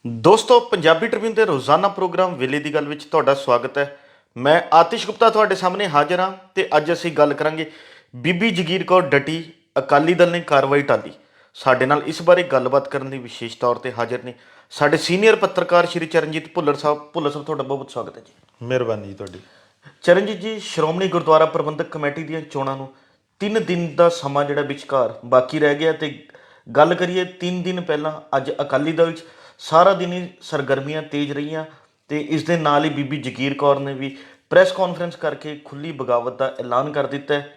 ਦੋਸਤੋ ਪੰਜਾਬੀ ਟ੍ਰਿਬਿਊਨ ਦੇ ਰੋਜ਼ਾਨਾ ਪ੍ਰੋਗਰਾਮ ਵੇਲੇ ਦੀ ਗੱਲ ਵਿੱਚ ਤੁਹਾਡਾ ਸਵਾਗਤ ਹੈ। ਮੈਂ ਆਤਿਸ਼ ਗੁਪਤਾ ਤੁਹਾਡੇ ਸਾਹਮਣੇ ਹਾਜ਼ਰ ਹਾਂ ਤੇ ਅੱਜ ਅਸੀਂ ਗੱਲ ਕਰਾਂਗੇ ਬੀਬੀ ਜਗੀਰ ਕੌਰ ਡਟੀ, ਅਕਾਲੀ ਦਲ ਨੇ ਕਾਰਵਾਈ ਟਾਲੀ। ਸਾਡੇ ਨਾਲ ਇਸ ਬਾਰੇ ਗੱਲਬਾਤ ਕਰਨ ਲਈ ਵਿਸ਼ੇਸ਼ ਤੌਰ ਤੇ ਹਾਜ਼ਰ ਨੇ ਸਾਡੇ ਸੀਨੀਅਰ ਪੱਤਰਕਾਰ ਸ਼੍ਰੀ ਚਰਨਜੀਤ ਭੁੱਲਰ ਸਾਹਿਬ। ਭੁੱਲਰ ਸਾਹਿਬ, ਤੁਹਾਡਾ ਬਹੁਤ ਬਹੁਤ ਸਵਾਗਤ ਹੈ ਜੀ। ਮਿਹਰਬਾਨੀ ਜੀ ਤੁਹਾਡੀ। ਚਰਨਜੀਤ ਜੀ, ਸ਼੍ਰੋਮਣੀ ਗੁਰਦੁਆਰਾ ਪ੍ਰਬੰਧਕ ਕਮੇਟੀ ਦੀਆਂ ਚੋਣਾਂ ਨੂੰ 3 ਦਿਨ ਦਾ ਸਮਾਂ ਜਿਹੜਾ ਵਿਚਕਾਰ ਬਾਕੀ ਰਹਿ ਗਿਆ ਤੇ ਗੱਲ ਕਰੀਏ 3 ਦਿਨ ਪਹਿਲਾਂ ਅੱਜ ਅਕਾਲੀ ਦਲ 'ਚ ਸਾਰਾ ਦਿਨ ਹੀ ਸਰਗਰਮੀਆਂ ਤੇਜ਼ ਰਹੀਆਂ ਤੇ ਇਸ ਦੇ ਨਾਲ ਹੀ ਬੀਬੀ ਜਗੀਰ ਕੌਰ ਨੇ ਵੀ ਪ੍ਰੈਸ ਕਾਨਫਰੰਸ ਕਰਕੇ ਖੁੱਲੀ ਬਗਾਵਤ ਦਾ ਐਲਾਨ ਕਰ ਦਿੱਤਾ ਹੈ।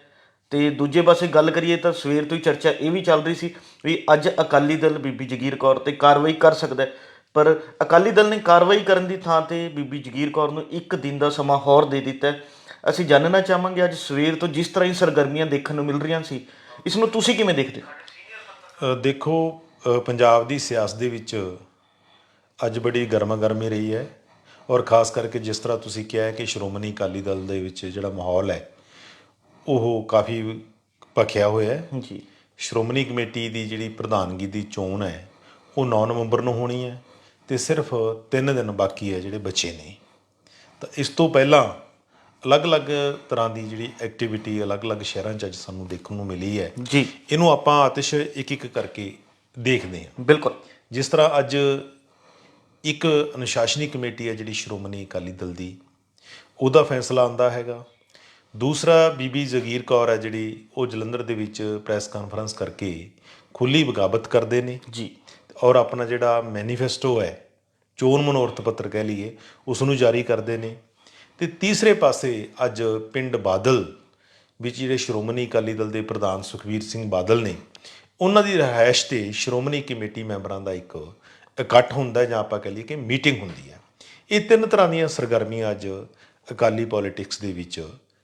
ਤੇ ਦੂਜੇ ਪਾਸੇ ਗੱਲ ਕਰੀਏ ਤਾਂ ਸਵੇਰ ਤੋਂ ਹੀ ਚਰਚਾ ਇਹ ਵੀ ਚੱਲ ਰਹੀ ਸੀ ਵੀ ਅੱਜ ਅਕਾਲੀ ਦਲ ਬੀਬੀ ਜਗੀਰ ਕੌਰ ਤੇ ਕਾਰਵਾਈ ਕਰ ਸਕਦਾ ਹੈ, ਪਰ ਅਕਾਲੀ ਦਲ ਨੇ ਕਾਰਵਾਈ ਕਰਨ ਦੀ ਥਾਂ ਤੇ ਬੀਬੀ ਜਗੀਰ ਕੌਰ ਨੂੰ 1 ਦਿਨ ਦਾ ਸਮਾਂ ਹੋਰ ਦੇ ਦਿੱਤਾ ਹੈ। ਅਸੀਂ ਜਾਣਨਾ ਚਾਹਾਂਗੇ ਅੱਜ ਸਵੇਰ ਤੋਂ ਜਿਸ ਤਰ੍ਹਾਂ ਹੀ ਸਰਗਰਮੀਆਂ ਦੇਖਣ ਨੂੰ ਮਿਲ ਰਹੀਆਂ ਸੀ, ਇਸ ਨੂੰ ਤੁਸੀਂ ਕਿਵੇਂ ਦੇਖਦੇ ਹੋ? ਦੇਖੋ, ਪੰਜਾਬ ਦੀ ਸਿਆਸਤ ਦੇ ਵਿੱਚ ਅੱਜ ਬੜੀ ਗਰਮਾ ਗਰਮੀ ਰਹੀ ਹੈ ਔਰ ਖ਼ਾਸ ਕਰਕੇ ਜਿਸ ਤਰ੍ਹਾਂ ਤੁਸੀਂ ਕਿਹਾ ਹੈ ਕਿ ਸ਼੍ਰੋਮਣੀ ਅਕਾਲੀ ਦਲ ਦੇ ਵਿੱਚ ਜਿਹੜਾ ਮਾਹੌਲ ਹੈ ਉਹ ਕਾਫੀ ਭਖਿਆ ਹੋਇਆ ਹੈ ਜੀ। ਸ਼੍ਰੋਮਣੀ ਕਮੇਟੀ ਦੀ ਜਿਹੜੀ ਪ੍ਰਧਾਨਗੀ ਦੀ ਚੋਣ ਹੈ ਉਹ 9 ਨਵੰਬਰ ਨੂੰ ਹੋਣੀ ਹੈ ਅਤੇ ਸਿਰਫ 3 ਦਿਨ ਬਾਕੀ ਹੈ ਜਿਹੜੇ ਬਚੇ ਨੇ। ਤਾਂ ਇਸ ਤੋਂ ਪਹਿਲਾਂ ਅਲੱਗ-ਅਲੱਗ ਤਰ੍ਹਾਂ ਦੀ ਜਿਹੜੀ ਐਕਟੀਵਿਟੀ ਅਲੱਗ-ਅਲੱਗ ਸ਼ਹਿਰਾਂ 'ਚ ਅੱਜ ਸਾਨੂੰ ਦੇਖਣ ਨੂੰ ਮਿਲੀ ਹੈ ਜੀ, ਇਹਨੂੰ ਆਪਾਂ ਆਤਿਸ਼ ਇੱਕ ਕਰਕੇ ਦੇਖਦੇ ਹਾਂ। ਬਿਲਕੁਲ। ਜਿਸ ਤਰ੍ਹਾਂ ਅੱਜ ਇੱਕ ਅਨੁਸ਼ਾਸਨੀ ਕਮੇਟੀ ਹੈ ਜਿਹੜੀ ਸ਼੍ਰੋਮਣੀ ਅਕਾਲੀ ਦਲ ਦੀ, ਉਹਦਾ ਫੈਸਲਾ ਆਉਂਦਾ ਹੈਗਾ। ਦੂਸਰਾ ਬੀਬੀ ਜਗੀਰ ਕੌਰ ਹੈ ਜਿਹੜੀ ਉਹ ਜਲੰਧਰ ਦੇ ਵਿੱਚ ਪ੍ਰੈਸ ਕਾਨਫਰੰਸ ਕਰਕੇ ਖੁੱਲ੍ਹੀ ਬਗਾਵਤ ਕਰਦੇ ਨੇ ਜੀ। ਔਰ ਆਪਣਾ ਜਿਹੜਾ ਮੈਨੀਫੈਸਟੋ ਹੈ, ਚੋਣ ਮਨੋਰਥ ਪੱਤਰ ਕਹਿ ਲਈਏ, ਉਸ ਨੂੰ ਜਾਰੀ ਕਰਦੇ ਨੇ। ਅਤੇ ਤੀਸਰੇ ਪਾਸੇ ਅੱਜ ਪਿੰਡ ਬਾਦਲ ਵਿੱਚ ਜਿਹੜੇ ਸ਼੍ਰੋਮਣੀ ਅਕਾਲੀ ਦਲ ਦੇ ਪ੍ਰਧਾਨ ਸੁਖਬੀਰ ਸਿੰਘ ਬਾਦਲ ਨੇ, ਉਹਨਾਂ ਦੀ ਰਿਹਾਇਸ਼ 'ਤੇ ਸ਼੍ਰੋਮਣੀ ਕਮੇਟੀ ਮੈਂਬਰਾਂ ਦਾ ਇੱਕ ਇਕੱਠ ਹੁੰਦਾ ਜਾਂ ਆਪਾਂ ਕਹਿ ਲਈਏ ਕਿ ਮੀਟਿੰਗ ਹੁੰਦੀ ਹੈ। ਇਹ 3 ਤਰ੍ਹਾਂ ਦੀਆਂ ਸਰਗਰਮੀਆਂ ਅੱਜ ਅਕਾਲੀ ਪੋਲੀਟਿਕਸ ਦੇ ਵਿੱਚ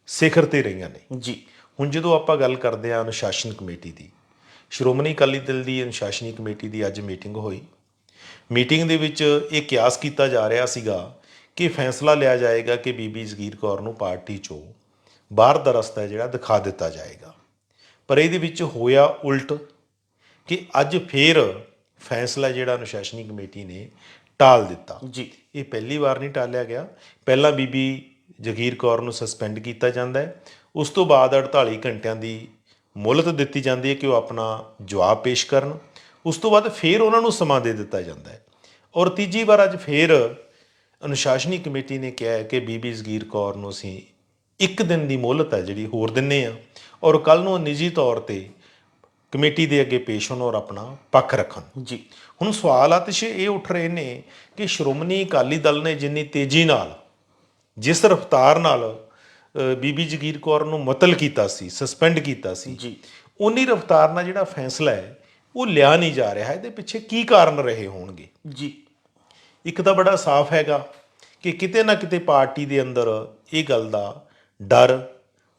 ਸਿਖਰ 'ਤੇ ਰਹੀਆਂ ਨੇ ਜੀ। ਹੁਣ ਜਦੋਂ ਆਪਾਂ ਗੱਲ ਕਰਦੇ ਹਾਂ ਅਨੁਸ਼ਾਸਨ ਕਮੇਟੀ ਦੀ, ਸ਼੍ਰੋਮਣੀ ਅਕਾਲੀ ਦਲ ਦੀ ਅਨੁਸ਼ਾਸਨੀ ਕਮੇਟੀ ਦੀ ਅੱਜ ਮੀਟਿੰਗ ਹੋਈ। ਮੀਟਿੰਗ ਦੇ ਵਿੱਚ ਇਹ ਕਿਆਸ ਕੀਤਾ ਜਾ ਰਿਹਾ ਸੀਗਾ ਕਿ ਫੈਸਲਾ ਲਿਆ ਜਾਏਗਾ ਕਿ ਬੀਬੀ ਜਗੀਰ ਕੌਰ ਨੂੰ ਪਾਰਟੀ 'ਚੋਂ ਬਾਹਰ ਦਾ ਰਸਤਾ ਜਿਹੜਾ ਦਿਖਾ ਦਿੱਤਾ ਜਾਏਗਾ, ਪਰ ਇਹਦੇ ਵਿੱਚ ਹੋਇਆ ਉਲਟ ਕਿ ਅੱਜ ਫੇਰ ਫੈਸਲਾ ਜਿਹੜਾ ਅਨੁਸ਼ਾਸਨੀ ਕਮੇਟੀ ਨੇ ਟਾਲ ਦਿੱਤਾ। ਜੀ। ਇਹ ਪਹਿਲੀ ਵਾਰ ਨਹੀਂ ਟਾਲਿਆ ਗਿਆ। ਪਹਿਲਾਂ ਬੀਬੀ ਜਗੀਰ ਕੌਰ ਨੂੰ ਸਸਪੈਂਡ ਕੀਤਾ ਜਾਂਦਾ ਹੈ, ਉਸ ਤੋਂ ਬਾਅਦ 48 ਘੰਟਿਆਂ ਦੀ ਮੁਹਲਤ ਦਿੱਤੀ ਜਾਂਦੀ ਹੈ ਕਿ ਉਹ ਆਪਣਾ ਜਵਾਬ ਪੇਸ਼ ਕਰਨ। ਉਸ ਤੋਂ ਬਾਅਦ ਫੇਰ ਉਹਨਾਂ ਨੂੰ ਸਮਾਂ ਦੇ ਦਿੱਤਾ ਜਾਂਦਾ ਹੈ ਔਰ ਤੀਜੀ ਵਾਰ ਅੱਜ ਫੇਰ ਅਨੁਸ਼ਾਸਨੀ ਕਮੇਟੀ ਨੇ ਕਿਹਾ ਹੈ ਕਿ ਬੀਬੀ ਜਗੀਰ ਕੌਰ ਨੂੰ ਅਸੀਂ 1 ਦਿਨ ਦੀ ਮੁਹਲਤ ਹੈ ਜਿਹੜੀ ਹੋਰ ਦਿੰਦੇ ਹਾਂ ਔਰ ਕੱਲ੍ਹ ਨੂੰ ਨਿੱਜੀ ਤੌਰ 'ਤੇ ਕਮੇਟੀ ਦੇ ਅੱਗੇ ਪੇਸ਼ ਹੋਣ ਔਰ ਆਪਣਾ ਪੱਖ ਰੱਖਣ। ਜੀ। ਹੁਣ ਸਵਾਲ ਆਤਿਸ਼ ਇਹ ਉੱਠ ਰਹੇ ਨੇ ਕਿ ਸ਼੍ਰੋਮਣੀ ਅਕਾਲੀ ਦਲ ਨੇ ਜਿੰਨੀ ਤੇਜ਼ੀ ਨਾਲ, ਜਿਸ ਰਫਤਾਰ ਨਾਲ ਬੀਬੀ ਜਗੀਰ ਕੌਰ ਨੂੰ ਮੁਅੱਤਲ ਕੀਤਾ ਸੀ, ਸਸਪੈਂਡ ਕੀਤਾ ਸੀ, ਜੀ। ਉਨੀ ਰਫਤਾਰ ਨਾਲ ਜਿਹੜਾ ਫੈਸਲਾ ਹੈ ਉਹ ਲਿਆ ਨਹੀਂ ਜਾ ਰਿਹਾ। ਇਹਦੇ ਪਿੱਛੇ ਕੀ ਕਾਰਨ ਰਹੇ ਹੋਣਗੇ? ਜੀ। ਇੱਕ ਤਾਂ ਬੜਾ ਸਾਫ਼ ਹੈਗਾ ਕਿ ਕਿਤੇ ਨਾ ਕਿਤੇ ਪਾਰਟੀ ਦੇ ਅੰਦਰ ਇਹ ਗੱਲ ਦਾ ਡਰ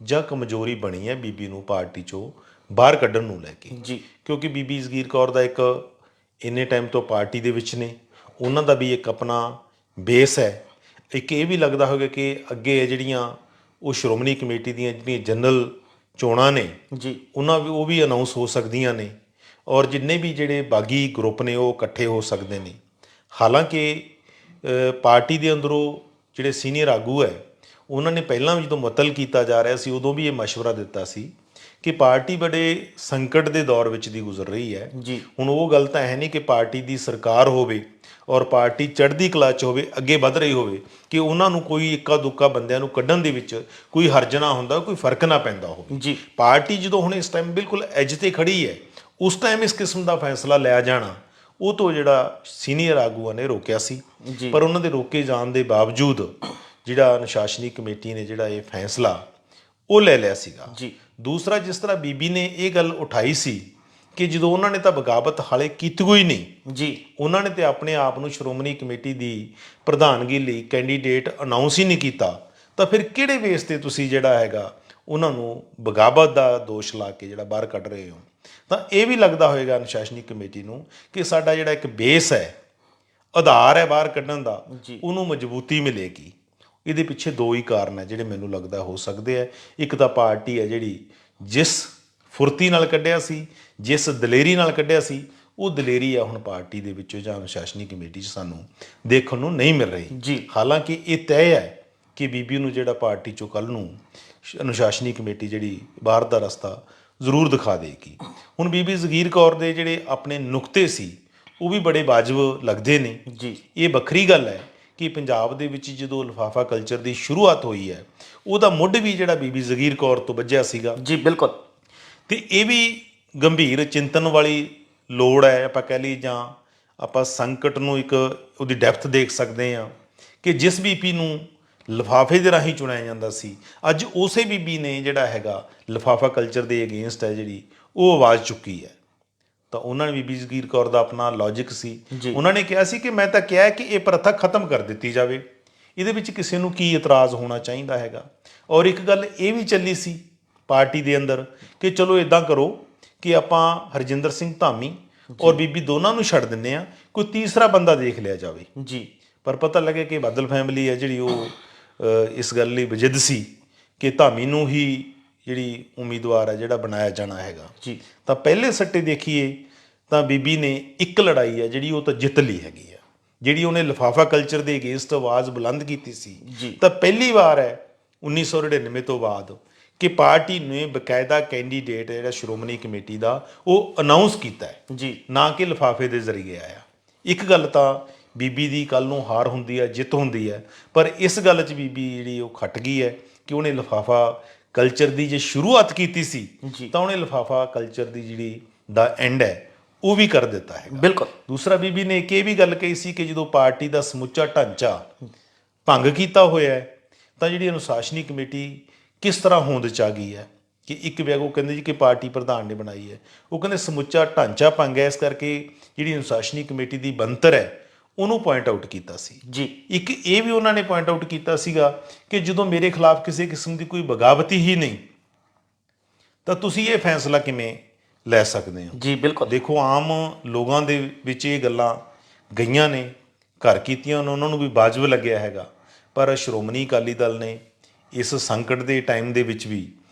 ਜਾਂ ਕਮਜ਼ੋਰੀ ਬਣੀ ਹੈ ਬੀਬੀ ਨੂੰ ਪਾਰਟੀ 'ਚੋਂ ਬਾਹਰ ਕੱਢਣ ਨੂੰ ਲੈ ਕੇ। ਜੀ। ਕਿਉਂਕਿ ਬੀਬੀ ਜਗੀਰ ਕੌਰ ਦਾ ਇੱਕ ਇੰਨੇ ਟਾਈਮ ਤੋਂ ਪਾਰਟੀ ਦੇ ਵਿੱਚ ਨੇ, ਉਹਨਾਂ ਦਾ ਵੀ ਇੱਕ ਆਪਣਾ ਬੇਸ ਹੈ। ਇੱਕ ਇਹ ਵੀ ਲੱਗਦਾ ਹੋਵੇਗਾ ਕਿ ਅੱਗੇ ਜਿਹੜੀਆਂ ਉਹ ਸ਼੍ਰੋਮਣੀ ਕਮੇਟੀ ਦੀਆਂ ਜਿਹੜੀਆਂ ਜਨਰਲ ਚੋਣਾਂ ਨੇ, ਜੀ। ਉਹ ਵੀ ਅਨਾਊਂਸ ਹੋ ਸਕਦੀਆਂ ਨੇ ਔਰ ਜਿੰਨੇ ਵੀ ਜਿਹੜੇ ਬਾਗੀ ਗਰੁੱਪ ਨੇ ਉਹ ਇਕੱਠੇ ਹੋ ਸਕਦੇ ਨੇ। ਹਾਲਾਂਕਿ ਪਾਰਟੀ ਦੇ ਅੰਦਰੋਂ ਜਿਹੜੇ ਸੀਨੀਅਰ ਆਗੂ ਹੈ ਉਹਨਾਂ ਨੇ ਪਹਿਲਾਂ ਵੀ ਜਦੋਂ ਮੁਅੱਤਲ ਕੀਤਾ ਜਾ ਰਿਹਾ ਸੀ ਉਦੋਂ ਵੀ ਇਹ ਮਸ਼ਵਰਾ ਦਿੱਤਾ ਸੀ ਕਿ ਪਾਰਟੀ ਬੜੇ ਸੰਕਟ ਦੇ ਦੌਰ ਵਿੱਚ ਦੀ ਗੁਜ਼ਰ ਰਹੀ ਹੈ। ਜੀ। ਹੁਣ ਉਹ ਗੱਲ ਤਾਂ ਹੈ ਨਹੀਂ ਕਿ ਪਾਰਟੀ ਦੀ ਸਰਕਾਰ ਹੋਵੇ ਔਰ ਪਾਰਟੀ ਚੜ੍ਹਦੀ ਕਲਾ 'ਚ ਹੋਵੇ, ਅੱਗੇ ਵੱਧ ਰਹੀ ਹੋਵੇ, ਕਿ ਉਹਨਾਂ ਨੂੰ ਕੋਈ ਇੱਕਾ ਦੁੱਕਾ ਬੰਦਿਆਂ ਨੂੰ ਕੱਢਣ ਦੇ ਵਿੱਚ ਕੋਈ ਹਰਜਣਾ ਹੁੰਦਾ, ਕੋਈ ਫਰਕ ਨਾ ਪੈਂਦਾ ਹੋਵੇ। ਜੀ। ਪਾਰਟੀ ਜਦੋਂ ਹੁਣ ਇਸ ਟਾਈਮ ਬਿਲਕੁਲ ਐਜ 'ਤੇ ਖੜੀ ਹੈ, ਉਸ ਟਾਈਮ ਇਸ ਕਿਸਮ ਦਾ ਫੈਸਲਾ ਲਿਆ ਜਾਣਾ ਉਹ ਤੋਂ ਜਿਹੜਾ ਸੀਨੀਅਰ ਆਗੂਆਂ ਨੇ ਰੋਕਿਆ ਸੀ। ਜੀ। ਪਰ ਉਹਨਾਂ ਦੇ ਰੋਕੇ ਜਾਣ ਦੇ ਬਾਵਜੂਦ ਜਿਹੜਾ ਅਨੁਸ਼ਾਸਨੀ ਕਮੇਟੀ ਨੇ ਜਿਹੜਾ ਇਹ ਫੈਸਲਾ ਉਹ ਲੈ ਲਿਆ ਸੀਗਾ। ਜੀ। ਦੂਸਰਾ, ਜਿਸ ਤਰ੍ਹਾਂ ਬੀਬੀ ਨੇ ਇਹ ਗੱਲ ਉਠਾਈ ਸੀ ਕਿ ਜਦੋਂ ਉਹਨਾਂ ਨੇ ਤਾਂ ਬਗਾਵਤ ਹਾਲੇ ਕੀਤੀ ਹੋਈ ਨਹੀਂ, ਜੀ। ਉਹਨਾਂ ਨੇ ਤੇ ਆਪਣੇ ਆਪ ਨੂੰ ਸ਼੍ਰੋਮਣੀ ਕਮੇਟੀ ਦੀ ਪ੍ਰਧਾਨਗੀ ਲਈ ਕੈਂਡੀਡੇਟ ਅਨਾਉਂਸ ਹੀ ਨਹੀਂ ਕੀਤਾ, ਤਾਂ ਫਿਰ ਕਿਹੜੇ ਬੇਸ 'ਤੇ ਤੁਸੀਂ ਜਿਹੜਾ ਹੈਗਾ ਉਹਨਾਂ ਨੂੰ ਬਗਾਵਤ ਦਾ ਦੋਸ਼ ਲਾ ਕੇ ਜਿਹੜਾ ਬਾਹਰ ਕੱਢ ਰਹੇ ਹੋ? ਤਾਂ ਇਹ ਵੀ ਲੱਗਦਾ ਹੋਏਗਾ ਅਨੁਸ਼ਾਸਨੀ ਕਮੇਟੀ ਨੂੰ ਕਿ ਸਾਡਾ ਜਿਹੜਾ ਇੱਕ ਬੇਸ ਹੈ, ਆਧਾਰ ਹੈ ਬਾਹਰ ਕੱਢਣ ਦਾ, ਉਹਨੂੰ ਮਜ਼ਬੂਤੀ ਮਿਲੇਗੀ। ਇਹਦੇ ਪਿੱਛੇ 2 ਹੀ ਕਾਰਨ ਹੈ ਜਿਹੜੇ ਮੈਨੂੰ ਲੱਗਦਾ ਹੋ ਸਕਦੇ ਹੈ। ਇੱਕ ਤਾਂ ਪਾਰਟੀ ਹੈ ਜਿਹੜੀ ਜਿਸ ਫੁਰਤੀ ਨਾਲ ਕੱਢਿਆ ਸੀ, ਜਿਸ ਦਲੇਰੀ ਨਾਲ ਕੱਢਿਆ ਸੀ, ਉਹ ਦਲੇਰੀ ਆ ਹੁਣ ਪਾਰਟੀ ਦੇ ਵਿੱਚੋਂ ਜਾਂ ਅਨੁਸ਼ਾਸਨੀ ਕਮੇਟੀ 'ਚ ਸਾਨੂੰ ਦੇਖਣ ਨੂੰ ਨਹੀਂ ਮਿਲ ਰਹੀ। ਜੀ। ਹਾਲਾਂਕਿ ਇਹ ਤੈਅ ਹੈ ਕਿ ਬੀਬੀ ਨੂੰ ਜਿਹੜਾ ਪਾਰਟੀ 'ਚੋਂ ਕੱਲ੍ਹ ਨੂੰ ਅਨੁਸ਼ਾਸਨੀ ਕਮੇਟੀ ਜਿਹੜੀ ਬਾਹਰ ਦਾ ਰਸਤਾ ਜ਼ਰੂਰ ਦਿਖਾ ਦੇਗੀ। ਹੁਣ ਬੀਬੀ ਜਗੀਰ ਕੌਰ ਦੇ ਜਿਹੜੇ ਆਪਣੇ ਨੁਕਤੇ ਸੀ ਉਹ ਵੀ ਬੜੇ ਵਾਜਬ ਲੱਗਦੇ ਨੇ। ਜੀ। ਇਹ ਵੱਖਰੀ ਗੱਲ ਹੈ ਕਿ ਪੰਜਾਬ ਦੇ ਵਿੱਚ ਜਦੋਂ ਲਿਫਾਫਾ ਕਲਚਰ ਦੀ ਸ਼ੁਰੂਆਤ ਹੋਈ ਹੈ ਉਹਦਾ ਮੁੱਢ ਵੀ ਜਿਹੜਾ ਬੀਬੀ ਜਗੀਰ ਕੌਰ ਤੋਂ ਵੱਜਿਆ ਸੀਗਾ। ਜੀ ਬਿਲਕੁਲ। ਤੇ ਇਹ ਵੀ ਗੰਭੀਰ ਚਿੰਤਨ ਵਾਲੀ ਲੋੜ ਹੈ, ਆਪਾਂ ਕਹਿ ਲਈ, ਜਾਂ ਆਪਾਂ ਸੰਕਟ ਨੂੰ ਇੱਕ ਉਹਦੀ ਡੈਪਥ ਦੇਖ ਸਕਦੇ ਹਾਂ ਕਿ ਜਿਸ ਬੀਬੀ ਨੂੰ ਲਿਫਾਫੇ ਦੇ ਰਾਹੀਂ ਚੁਣਿਆ ਜਾਂਦਾ ਸੀ, ਅੱਜ ਉਸੇ ਬੀਬੀ ਨੇ ਜਿਹੜਾ ਹੈਗਾ ਲਿਫਾਫਾ ਕਲਚਰ ਦੇ ਅਗੇਂਸਟ ਹੈ ਜਿਹੜੀ ਉਹ ਆਵਾਜ਼ ਚੁੱਕੀ ਹੈ। ਤਾਂ ਉਹਨਾਂ ਨੇ ਬੀਬੀ ਜਗੀਰ ਕੌਰ ਦਾ ਆਪਣਾ ਲੌਜਿਕ ਸੀ। ਉਹਨਾਂ ਨੇ ਕਿਹਾ ਸੀ ਕਿ ਮੈਂ ਤਾਂ ਕਿਹਾ ਕਿ ਇਹ ਪ੍ਰਥਾ ਖਤਮ ਕਰ ਦਿੱਤੀ ਜਾਵੇ, ਇਹਦੇ ਵਿੱਚ ਕਿਸੇ ਨੂੰ ਕੀ ਇਤਰਾਜ਼ ਹੋਣਾ ਚਾਹੀਦਾ ਹੈਗਾ। ਔਰ ਇੱਕ ਗੱਲ ਇਹ ਵੀ ਚੱਲੀ ਸੀ ਪਾਰਟੀ ਦੇ ਅੰਦਰ ਕਿ ਚਲੋ ਇਦਾਂ ਕਰੋ ਕਿ ਆਪਾਂ ਹਰਜਿੰਦਰ ਸਿੰਘ ਧਾਮੀ ਔਰ ਬੀਬੀ ਦੋਨਾਂ ਨੂੰ ਛੱਡ ਦਿੰਦੇ ਆ, ਕੋਈ ਤੀਸਰਾ ਬੰਦਾ ਦੇਖ ਲਿਆ ਜਾਵੇ। ਜੀ। ਪਰ ਪਤਾ ਲੱਗਿਆ ਕਿ ਬਾਦਲ ਫੈਮਿਲੀ ਹੈ ਜਿਹੜੀ ਉਹ ਇਸ ਗੱਲ ਲਈ ਵਜਿੱਦ ਸੀ ਕਿ ਧਾਮੀ ਨੂੰ ਹੀ ਜਿਹੜੀ ਉਮੀਦਵਾਰ ਹੈ ਜਿਹੜਾ ਬਣਾਇਆ ਜਾਣਾ ਹੈਗਾ। ਜੀ। ਤਾਂ ਪਹਿਲੇ ਸੱਟੇ ਦੇਖੀਏ ਤਾਂ ਬੀਬੀ ਨੇ ਇੱਕ ਲੜਾਈ ਹੈ ਜਿਹੜੀ ਉਹ ਤਾਂ ਜਿੱਤ ਲਈ ਹੈਗੀ ਆ, ਜਿਹੜੀ ਉਹਨੇ ਲਿਫਾਫਾ ਕਲਚਰ ਦੇ ਅਗੇਂਸਟ ਆਵਾਜ਼ ਬੁਲੰਦ ਕੀਤੀ ਸੀ। ਤਾਂ ਪਹਿਲੀ ਵਾਰ ਹੈ 1999 ਤੋਂ ਬਾਅਦ ਕਿ ਪਾਰਟੀ ਨੇ ਬਕਾਇਦਾ ਕੈਂਡੀਡੇਟ ਜਿਹੜਾ ਸ਼੍ਰੋਮਣੀ ਕਮੇਟੀ ਦਾ ਉਹ ਅਨਾਉਂਸ ਕੀਤਾ ਹੈ। ਜੀ। ਨਾ ਕਿ ਲਿਫਾਫੇ ਦੇ ਜ਼ਰੀਏ ਆਇਆ। ਇੱਕ ਗੱਲ ਤਾਂ ਬੀਬੀ ਦੀ ਕੱਲ ਨੂੰ ਹਾਰ ਹੁੰਦੀ ਹੈ, ਜਿੱਤ ਹੁੰਦੀ ਹੈ, ਪਰ ਇਸ ਗੱਲ 'ਚ ਬੀਬੀ ਜਿਹੜੀ ਉਹ ਖੱਟ ਗਈ ਹੈ ਕਿ ਉਹਨੇ ਲਿਫਾਫਾ ਕਲਚਰ ਦੀ ਜੇ ਸ਼ੁਰੂਆਤ ਕੀਤੀ ਸੀ ਤਾਂ ਉਹਨੇ ਲਿਫਾਫਾ ਕਲਚਰ ਦੀ ਜਿਹੜੀ ਦਾ ਐਂਡ ਹੈ ਉਹ ਵੀ ਕਰ ਦਿੱਤਾ ਹੈ। ਬਿਲਕੁਲ। ਦੂਸਰਾ ਬੀਬੀ ਨੇ ਇੱਕ ਇਹ ਵੀ ਗੱਲ ਕਹੀ ਸੀ ਕਿ ਜਦੋਂ ਪਾਰਟੀ ਦਾ ਸਮੁੱਚਾ ਢਾਂਚਾ ਭੰਗ ਕੀਤਾ ਹੋਇਆ ਹੈ ਤਾਂ ਜਿਹੜੀ ਅਨੁਸ਼ਾਸਨੀ ਕਮੇਟੀ ਕਿਸ ਤਰ੍ਹਾਂ ਹੋਂਦ 'ਚ ਆ ਗਈ ਹੈ ਕਿ ਇੱਕ ਵਿਅਕਤੀ ਉਹ ਕਹਿੰਦੇ ਜੀ ਕਿ ਪਾਰਟੀ ਪ੍ਰਧਾਨ ਨੇ ਬਣਾਈ ਹੈ, ਉਹ ਕਹਿੰਦੇ ਸਮੁੱਚਾ ਢਾਂਚਾ ਭੰਗ ਹੈ, ਇਸ ਕਰਕੇ ਜਿਹੜੀ ਅਨੁਸ਼ਾਸਨੀ ਕਮੇਟੀ ਦੀ ਬਣਤਰ ਹੈ ਉਹਨੂੰ ਪੁਆਇੰਟ ਆਊਟ ਕੀਤਾ ਸੀ। ਜੀ। ਇੱਕ ਇਹ ਵੀ ਉਹਨਾਂ ਨੇ ਪੁਆਇੰਟ ਆਊਟ ਕੀਤਾ ਸੀਗਾ ਕਿ ਜਦੋਂ ਮੇਰੇ ਖਿਲਾਫ ਕਿਸੇ ਕਿਸਮ ਦੀ ਕੋਈ ਬਗਾਵਤੀ ਹੀ ਨਹੀਂ ਤਾਂ ਤੁਸੀਂ ਇਹ ਫੈਸਲਾ ਕਿਵੇਂ ਲੈ ਸਕਦੇ ਹੋ। ਜੀ ਬਿਲਕੁਲ। ਦੇਖੋ ਆਮ ਲੋਕਾਂ ਦੇ ਵਿੱਚ ਇਹ ਗੱਲਾਂ ਗਈਆਂ ਨੇ, ਘਰ ਕੀਤੀਆਂ ਉਹਨਾਂ ਨੂੰ ਵੀ ਵਾਜਬ ਲੱਗਿਆ ਹੈਗਾ, ਪਰ ਸ਼੍ਰੋਮਣੀ ਅਕਾਲੀ ਦਲ ਨੇ ਇਸ ਸੰਕਟ ਦੇ ਟਾਈਮ ਦੇ ਵਿੱਚ ਵੀ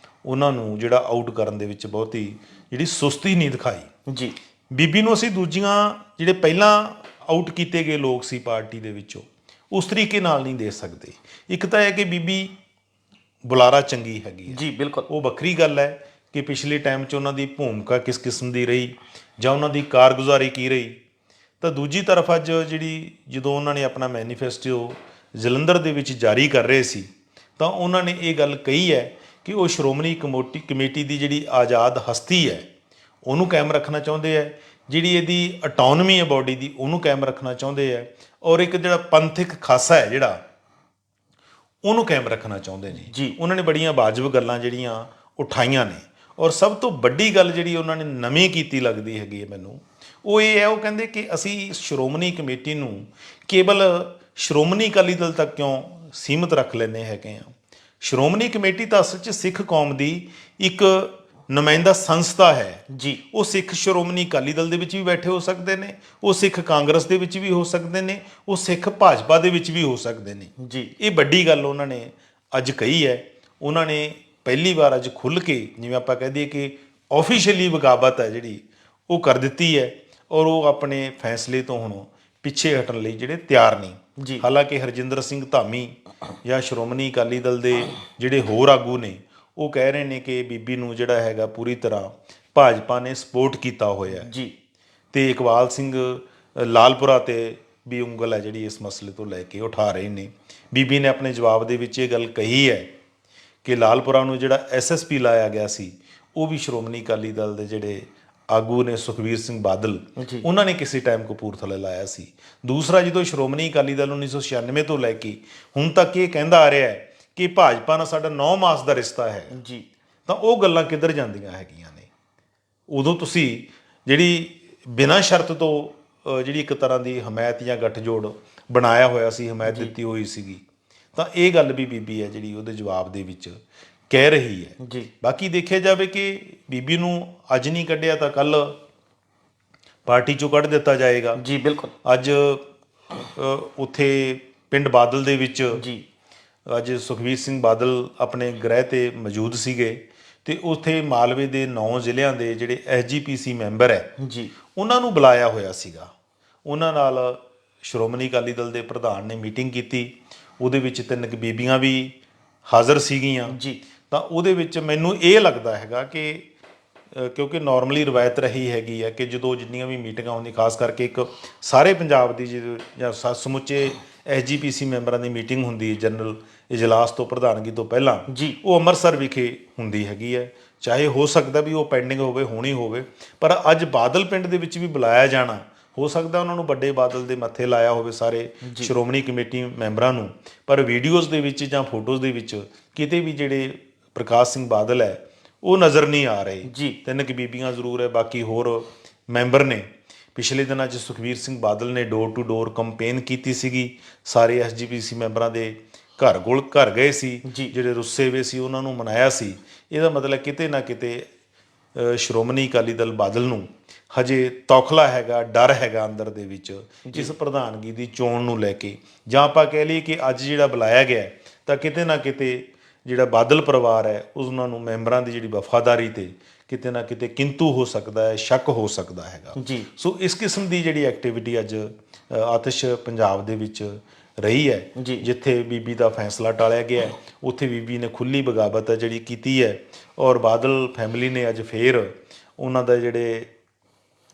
ਉਹਨਾਂ ਨੂੰ ਜਿਹੜਾ ਆਊਟ ਕਰਨ ਦੇ ਵਿੱਚ ਬਹੁਤੀ ਜਿਹੜੀ ਸੁਸਤੀ ਨਹੀਂ ਦਿਖਾਈ। ਜੀ। ਬੀਬੀ ਨੂੰ ਅਸੀਂ ਦੂਜੀਆਂ ਜਿਹੜੇ ਪਹਿਲਾਂ ਆਊਟ ਕੀਤੇ ਗਏ ਲੋਕ ਸੀ ਪਾਰਟੀ ਦੇ ਵਿੱਚੋਂ ਉਸ ਤਰੀਕੇ ਨਾਲ ਨਹੀਂ ਦੇ ਸਕਦੇ। ਇੱਕ ਤਾਂ ਹੈ ਕਿ ਬੀਬੀ ਬੁਲਾਰਾ ਚੰਗੀ ਹੈਗੀ ਹੈ। ਜੀ ਬਿਲਕੁਲ। ਉਹ ਵੱਖਰੀ ਗੱਲ ਹੈ ਕਿ ਪਿਛਲੇ ਟਾਈਮ 'ਚ ਉਹਨਾਂ ਦੀ ਭੂਮਿਕਾ ਕਿਸ ਕਿਸਮ ਦੀ ਰਹੀ ਜਾਂ ਉਹਨਾਂ ਦੀ ਕਾਰਗੁਜ਼ਾਰੀ ਕੀ ਰਹੀ। ਤਾਂ ਦੂਜੀ ਤਰਫ ਅੱਜ ਜਿਹੜੀ ਜਦੋਂ ਉਹਨਾਂ ਨੇ ਆਪਣਾ ਮੈਨੀਫੈਸਟੋ ਜਲੰਧਰ ਦੇ ਵਿੱਚ ਜਾਰੀ ਕਰ ਰਹੇ ਸੀ ਤਾਂ ਉਹਨਾਂ ਨੇ ਇਹ ਗੱਲ ਕਹੀ ਹੈ ਕਿ ਉਹ ਸ਼੍ਰੋਮਣੀ ਕਮੇਟੀ ਦੀ ਜਿਹੜੀ ਆਜ਼ਾਦ ਹਸਤੀ ਹੈ ਉਹਨੂੰ ਕਾਇਮ ਰੱਖਣਾ ਚਾਹੁੰਦੇ ਹੈ, ਜਿਹੜੀ ਇਹਦੀ ਆਟੋਨਮੀ ਹੈ ਬਾਡੀ ਦੀ ਉਹਨੂੰ ਕਾਇਮ ਰੱਖਣਾ ਚਾਹੁੰਦੇ ਹੈ, ਔਰ ਇੱਕ ਜਿਹੜਾ ਪੰਥਕ ਖਾਸਾ ਹੈ ਜਿਹੜਾ ਉਹਨੂੰ ਕਾਇਮ ਰੱਖਣਾ ਚਾਹੁੰਦੇ ਨੇ। ਜੀ। ਉਹਨਾਂ ਨੇ ਬੜੀਆਂ ਵਾਜਬ ਗੱਲਾਂ ਜਿਹੜੀਆਂ ਉਠਾਈਆਂ ਨੇ, ਔਰ ਸਭ ਤੋਂ ਵੱਡੀ ਗੱਲ ਜਿਹੜੀ ਉਹਨਾਂ ਨੇ ਨਵੀਂ ਕੀਤੀ ਲੱਗਦੀ ਹੈਗੀ ਹੈ ਮੈਨੂੰ, ਉਹ ਇਹ ਹੈ, ਉਹ ਕਹਿੰਦੇ ਕਿ ਅਸੀਂ ਸ਼੍ਰੋਮਣੀ ਕਮੇਟੀ ਨੂੰ ਕੇਵਲ ਸ਼੍ਰੋਮਣੀ ਅਕਾਲੀ ਦਲ ਤੱਕ ਕਿਉਂ ਸੀਮਿਤ ਰੱਖ ਲੈਂਦੇ ਹੈਗੇ ਆ। ਸ਼੍ਰੋਮਣੀ ਕਮੇਟੀ ਤਾਂ ਅਸਲ 'ਚ ਸਿੱਖ ਕੌਮ ਦੀ ਇੱਕ ਨੁਮਾਇੰਦਾ ਸੰਸਥਾ ਹੈ। ਜੀ। ਉਹ ਸਿੱਖ ਸ਼੍ਰੋਮਣੀ ਅਕਾਲੀ ਦਲ ਦੇ ਵਿੱਚ ਵੀ ਬੈਠੇ ਹੋ ਸਕਦੇ ਨੇ, ਉਹ ਸਿੱਖ ਕਾਂਗਰਸ ਦੇ ਵਿੱਚ ਵੀ ਹੋ ਸਕਦੇ ਨੇ, ਉਹ ਸਿੱਖ ਭਾਜਪਾ ਦੇ ਵਿੱਚ ਵੀ ਹੋ ਸਕਦੇ ਨੇ। ਜੀ। ਇਹ ਵੱਡੀ ਗੱਲ ਉਹਨਾਂ ਨੇ ਅੱਜ ਕਹੀ ਹੈ। ਉਹਨਾਂ ਨੇ ਪਹਿਲੀ ਵਾਰ ਅੱਜ ਖੁੱਲ੍ਹ ਕੇ, ਜਿਵੇਂ ਆਪਾਂ ਕਹਿ ਦਈਏ ਕਿ ਆਫੀਸ਼ੀਅਲੀ ਬਗਾਵਤ ਹੈ ਜਿਹੜੀ ਉਹ ਕਰ ਦਿੱਤੀ ਹੈ, ਔਰ ਉਹ ਆਪਣੇ ਫੈਸਲੇ ਤੋਂ ਹੁਣ ਪਿੱਛੇ ਹਟਣ ਲਈ ਜਿਹੜੇ ਤਿਆਰ ਨਹੀਂ। ਜੀ। ਹਾਲਾਂਕਿ ਹਰਜਿੰਦਰ ਸਿੰਘ ਧਾਮੀ ਜਾਂ ਸ਼੍ਰੋਮਣੀ ਅਕਾਲੀ ਦਲ ਦੇ ਜਿਹੜੇ ਹੋਰ ਆਗੂ ਨੇ ਉਹ ਕਹਿ ਰਹੇ ਨੇ ਕਿ ਬੀਬੀ ਨੂੰ ਜਿਹੜਾ ਹੈਗਾ ਪੂਰੀ ਤਰ੍ਹਾਂ ਭਾਜਪਾ ਨੇ ਸਪੋਰਟ ਕੀਤਾ ਹੋਇਆ। ਜੀ। ਤੇ ਇਕਬਾਲ ਸਿੰਘ ਲਾਲਪੁਰਾ ਤੇ ਵੀ ਉਂਗਲ ਹੈ ਜਿਹੜੀ ਇਸ ਮਸਲੇ ਤੋਂ ਲੈ ਕੇ ਉਠਾ ਰਹੇ ਨੇ। ਬੀਬੀ ਨੇ ਆਪਣੇ ਜਵਾਬ ਦੇ ਵਿੱਚ ਇਹ ਗੱਲ ਕਹੀ ਹੈ ਕਿ ਲਾਲਪੁਰਾ ਨੂੰ ਜਿਹੜਾ ਐਸਐਸਪੀ ਲਾਇਆ ਗਿਆ ਸੀ ਉਹ ਵੀ ਸ਼੍ਰੋਮਣੀ ਅਕਾਲੀ ਦਲ ਦੇ ਜਿਹੜੇ ਆਗੂ ਨੇ ਸੁਖਬੀਰ ਸਿੰਘ ਬਾਦਲ ਉਹਨਾਂ ਨੇ ਕਿਸੇ ਟਾਈਮ ਕਪੂਰਥਲੇ ਲਾਇਆ ਸੀ। ਦੂਸਰਾ, ਜਦੋਂ ਸ਼੍ਰੋਮਣੀ ਅਕਾਲੀ ਦਲ 1996 ਤੋਂ ਲੈ ਕੇ ਹੁਣ ਤੱਕ ਇਹ ਕਹਿੰਦਾ ਆ ਰਿਹਾ ਹੈ ਕਿ ਭਾਜਪਾ ਨਾਲ ਸਾਡਾ 9 ਮਾਸ ਦਾ ਰਿਸ਼ਤਾ ਹੈ, ਜੀ, ਤਾਂ ਉਹ ਗੱਲਾਂ ਕਿੱਧਰ ਜਾਂਦੀਆਂ ਹੈਗੀਆਂ ਨੇ। ਉਦੋਂ ਤੁਸੀਂ ਜਿਹੜੀ ਬਿਨਾਂ ਸ਼ਰਤ ਤੋਂ ਜਿਹੜੀ ਇੱਕ ਤਰ੍ਹਾਂ ਦੀ ਹਮਾਇਤ ਜਾਂ ਗੱਠਜੋੜ ਬਣਾਇਆ ਹੋਇਆ ਸੀ, ਹਮਾਇਤ ਦਿੱਤੀ ਹੋਈ ਸੀਗੀ, ਤਾਂ ਇਹ ਗੱਲ ਵੀ ਬੀਬੀ ਹੈ ਜਿਹੜੀ ਉਹਦੇ ਜਵਾਬ ਦੇ ਵਿੱਚ ਕਹਿ ਰਹੀ ਹੈ। ਜੀ। ਬਾਕੀ ਦੇਖਿਆ ਜਾਵੇ ਕਿ ਬੀਬੀ ਨੂੰ ਅੱਜ ਨਹੀਂ ਕੱਢਿਆ ਤਾਂ ਕੱਲ ਪਾਰਟੀ ਚੋਂ ਕੱਢ ਦਿੱਤਾ ਜਾਏਗਾ। ਜੀ ਬਿਲਕੁਲ। ਅੱਜ ਉੱਥੇ ਪਿੰਡ ਬਾਦਲ ਦੇ ਵਿੱਚ ਜੀ ਅੱਜ ਸੁਖਬੀਰ ਸਿੰਘ ਬਾਦਲ ਆਪਣੇ ਗ੍ਰਹਿ ਤੇ ਮੌਜੂਦ ਸੀਗੇ ਤੇ ਉੱਥੇ ਮਾਲਵੇ ਦੇ 9 ਜ਼ਿਲ੍ਹਿਆਂ ਦੇ ਜਿਹੜੇ SGPC ਮੈਂਬਰ ਹੈ ਜੀ ਉਹਨਾਂ ਨੂੰ ਬੁਲਾਇਆ ਹੋਇਆ ਸੀਗਾ। ਉਹਨਾਂ ਨਾਲ ਸ਼੍ਰੋਮਣੀ ਅਕਾਲੀ ਦਲ ਦੇ ਪ੍ਰਧਾਨ ਨੇ ਮੀਟਿੰਗ ਕੀਤੀ। ਉਹਦੇ ਵਿੱਚ 3 ਬੀਬੀਆਂ ਵੀ ਹਾਜ਼ਰ ਸੀਗੀਆਂ। ਜੀ ਤਾਂ ਉਹਦੇ ਵਿੱਚ ਮੈਨੂੰ ਇਹ ਲੱਗਦਾ ਹੈਗਾ ਕਿ ਕਿਉਂਕਿ ਨਾਰਮਲੀ ਰਵਾਇਤ ਰਹੀ ਹੈਗੀ ਹੈ ਕਿ ਜਦੋਂ ਜਿੰਨੀਆਂ ਵੀ ਮੀਟਿੰਗਾਂ ਹੁੰਦੀਆਂ, ਖਾਸ ਕਰਕੇ ਇੱਕ ਸਾਰੇ ਪੰਜਾਬ ਦੀ ਜਾਂ ਸਮੁੱਚੇ SGPC ਮੈਂਬਰਾਂ ਦੀ ਮੀਟਿੰਗ ਹੁੰਦੀ ਹੈ ਜਨਰਲ ਇਜਲਾਸ ਤੋਂ ਪ੍ਰਧਾਨਗੀ ਤੋਂ ਪਹਿਲਾਂ, ਜੀ ਉਹ ਅੰਮ੍ਰਿਤਸਰ ਵਿਖੇ ਹੁੰਦੀ ਹੈਗੀ ਹੈ। ਚਾਹੇ ਹੋ ਸਕਦਾ ਵੀ ਉਹ ਪੈਂਡਿੰਗ ਹੋਵੇ, ਹੋਣੀ ਹੋਵੇ, ਪਰ ਅੱਜ ਬਾਦਲ ਪਿੰਡ ਦੇ ਵਿੱਚ ਵੀ ਬੁਲਾਇਆ ਜਾਣਾ, ਹੋ ਸਕਦਾ ਉਹਨਾਂ ਨੂੰ ਵੱਡੇ ਬਾਦਲ ਦੇ ਮੱਥੇ ਲਾਇਆ ਹੋਵੇ ਸਾਰੇ ਸ਼੍ਰੋਮਣੀ ਕਮੇਟੀ ਮੈਂਬਰਾਂ ਨੂੰ, ਪਰ ਵੀਡੀਓਜ਼ ਦੇ ਵਿੱਚ ਜਾਂ ਫੋਟੋਜ਼ ਦੇ ਵਿੱਚ ਕਿਤੇ ਵੀ ਜਿਹੜੇ ਪ੍ਰਕਾਸ਼ ਸਿੰਘ ਬਾਦਲ ਹੈ ਉਹ ਨਜ਼ਰ ਨਹੀਂ ਆ ਰਹੇ। ਜੀ 3 ਬੀਬੀਆਂ ਜ਼ਰੂਰ ਹੈ, ਬਾਕੀ ਹੋਰ ਮੈਂਬਰ ਨੇ। ਪਿਛਲੇ ਦਿਨਾਂ 'ਚ ਸੁਖਬੀਰ ਸਿੰਘ ਬਾਦਲ ਨੇ ਡੋਰ ਟੂ ਡੋਰ ਕੰਪੇਨ ਕੀਤੀ ਸੀਗੀ, ਸਾਰੇ SGPC ਮੈਂਬਰਾਂ ਦੇ ਘਰ ਗਏ ਸੀ, ਜਿਹੜੇ ਰੁੱਸੇ ਹੋਏ ਸੀ ਉਹਨਾਂ ਨੂੰ ਮਨਾਇਆ ਸੀ। ਇਹਦਾ ਮਤਲਬ ਕਿਤੇ ਨਾ ਕਿਤੇ ਸ਼੍ਰੋਮਣੀ ਅਕਾਲੀ ਦਲ ਬਾਦਲ ਨੂੰ ਹਜੇ ਤੌਖਲਾ ਹੈਗਾ, ਡਰ ਹੈਗਾ ਅੰਦਰ ਦੇ ਵਿੱਚ ਇਸ ਪ੍ਰਧਾਨਗੀ ਦੀ ਚੋਣ ਨੂੰ ਲੈ ਕੇ। ਜਾਂ ਆਪਾਂ ਕਹਿ ਲਈਏ ਕਿ ਅੱਜ ਜਿਹੜਾ ਬੁਲਾਇਆ ਗਿਆ ਤਾਂ ਕਿਤੇ ਨਾ ਕਿਤੇ ਜਿਹੜਾ ਬਾਦਲ ਪਰਿਵਾਰ ਹੈ ਉਹਨਾਂ ਨੂੰ ਮੈਂਬਰਾਂ ਦੀ ਜਿਹੜੀ ਵਫਾਦਾਰੀ ਤੇ ਕਿਤੇ ਨਾ ਕਿਤੇ ਕਿੰਤੂ ਹੋ ਸਕਦਾ ਹੈ, ਸ਼ੱਕ ਹੋ ਸਕਦਾ ਹੈਗਾ। ਜੀ ਸੋ ਇਸ ਕਿਸਮ ਦੀ ਜਿਹੜੀ ਐਕਟੀਵਿਟੀ ਅੱਜ ਆਤਿਸ਼ ਪੰਜਾਬ ਦੇ ਵਿੱਚ ਰਹੀ ਹੈ। ਜਿੱਥੇ ਬੀਬੀ ਦਾ ਫੈਸਲਾ ਟਾਲਿਆ ਗਿਆ ਉੱਥੇ ਬੀਬੀ ਨੇ ਖੁੱਲ੍ਹੀ ਬਗਾਵਤ ਹੈ ਜਿਹੜੀ ਕੀਤੀ ਹੈ, ਔਰ ਬਾਦਲ ਫੈਮਿਲੀ ਨੇ ਅੱਜ ਫੇਰ ਉਹਨਾਂ ਦਾ ਜਿਹੜੇ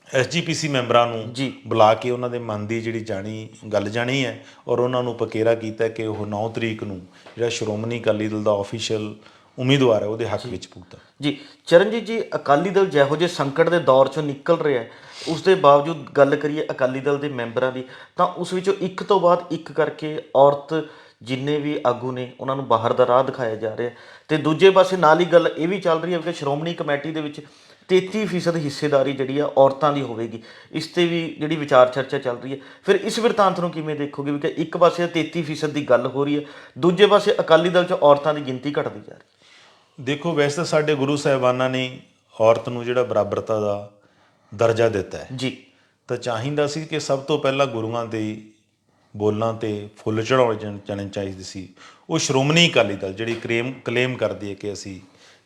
SGPC ਮੈਂਬਰਾਂ ਨੂੰ ਬੁਲਾ ਕੇ ਉਹਨਾਂ ਦੇ ਮਨ ਦੀ ਜਿਹੜੀ ਗੱਲ ਜਾਣੀ ਹੈ, ਔਰ ਉਹਨਾਂ ਨੂੰ ਪਕੇਰਾ ਕੀਤਾ ਕਿ ਉਹ 9 ਤਰੀਕ ਨੂੰ ਜਿਹੜਾ ਸ਼੍ਰੋਮਣੀ ਅਕਾਲੀ ਦਲ ਦਾ ਆਫੀਸ਼ੀਅਲ ਉਮੀਦਵਾਰ ਹੈ ਉਹਦੇ ਹੱਕ ਵਿੱਚ ਪੁੱਗਦਾ। ਜੀ ਚਰਨਜੀਤ ਜੀ, ਅਕਾਲੀ ਦਲ ਜਿਹੋ ਜਿਹੇ ਸੰਕਟ ਦੇ ਦੌਰ ਚੋਂ ਨਿਕਲ ਰਿਹਾ ਹੈ, ਉਸ ਦੇ ਬਾਵਜੂਦ ਗੱਲ ਕਰੀਏ ਅਕਾਲੀ ਦਲ ਦੇ ਮੈਂਬਰਾਂ ਦੀ, ਤਾਂ ਉਸ ਵਿੱਚੋਂ ਇੱਕ ਤੋਂ ਬਾਅਦ ਇੱਕ ਕਰਕੇ ਔਰਤ ਜਿੰਨੇ ਵੀ ਆਗੂ ਨੇ ਉਹਨਾਂ ਨੂੰ ਬਾਹਰ ਦਾ ਰਾਹ ਦਿਖਾਇਆ ਜਾ ਰਿਹਾ। ਤੇ ਦੂਜੇ ਪਾਸੇ ਨਾਲ ਹੀ ਗੱਲ ਇਹ ਵੀ ਚੱਲ ਰਹੀ ਹੈ ਕਿ ਸ਼੍ਰੋਮਣੀ ਕਮੇਟੀ ਦੇ ਵਿੱਚ 33% ਹਿੱਸੇਦਾਰੀ ਜਿਹੜੀ ਆ ਔਰਤਾਂ ਦੀ ਹੋਵੇਗੀ। ਇਸ ਤੇ ਵੀ ਜਿਹੜੀ ਵਿਚਾਰ ਚਰਚਾ ਚੱਲ ਰਹੀ ਹੈ। ਫਿਰ ਇਸ ਬਿਰਤਾਂਤ ਨੂੰ ਕਿਵੇਂ ਦੇਖੋਗੇ ਵੀ ਕਿ ਇੱਕ ਪਾਸੇ 33% ਦੀ ਗੱਲ ਹੋ ਰਹੀ ਹੈ, ਦੂਜੇ ਪਾਸੇ ਅਕਾਲੀ ਦਲ 'ਚ ਔਰਤਾਂ ਦੀ ਗਿਣਤੀ ਘਟਦੀ ਜਾ ਰਹੀ? ਦੇਖੋ, ਵੈਸੇ ਤਾਂ ਸਾਡੇ ਗੁਰੂ ਸਾਹਿਬਾਨਾਂ ਨੇ ਔਰਤ ਨੂੰ ਜਿਹੜਾ ਬਰਾਬਰਤਾ ਦਾ ਦਰਜਾ ਦਿੱਤਾ ਹੈ ਜੀ, ਤਾਂ ਚਾਹੀਦਾ ਸੀ ਕਿ ਸਭ ਤੋਂ ਪਹਿਲਾਂ ਗੁਰੂਆਂ ਦੇ ਬੋਲਾਂ ਤੇ ਫੁੱਲ ਚੜਾਉਣੇ ਜਾਣੇ ਚਾਹੀਦੇ ਸੀ। ਉਹ ਸ਼੍ਰੋਮਣੀ ਅਕਾਲੀ ਦਲ ਜਿਹੜੀ ਕਲੇਮ ਕਰਦੀ ਹੈ ਕਿ ਅਸੀਂ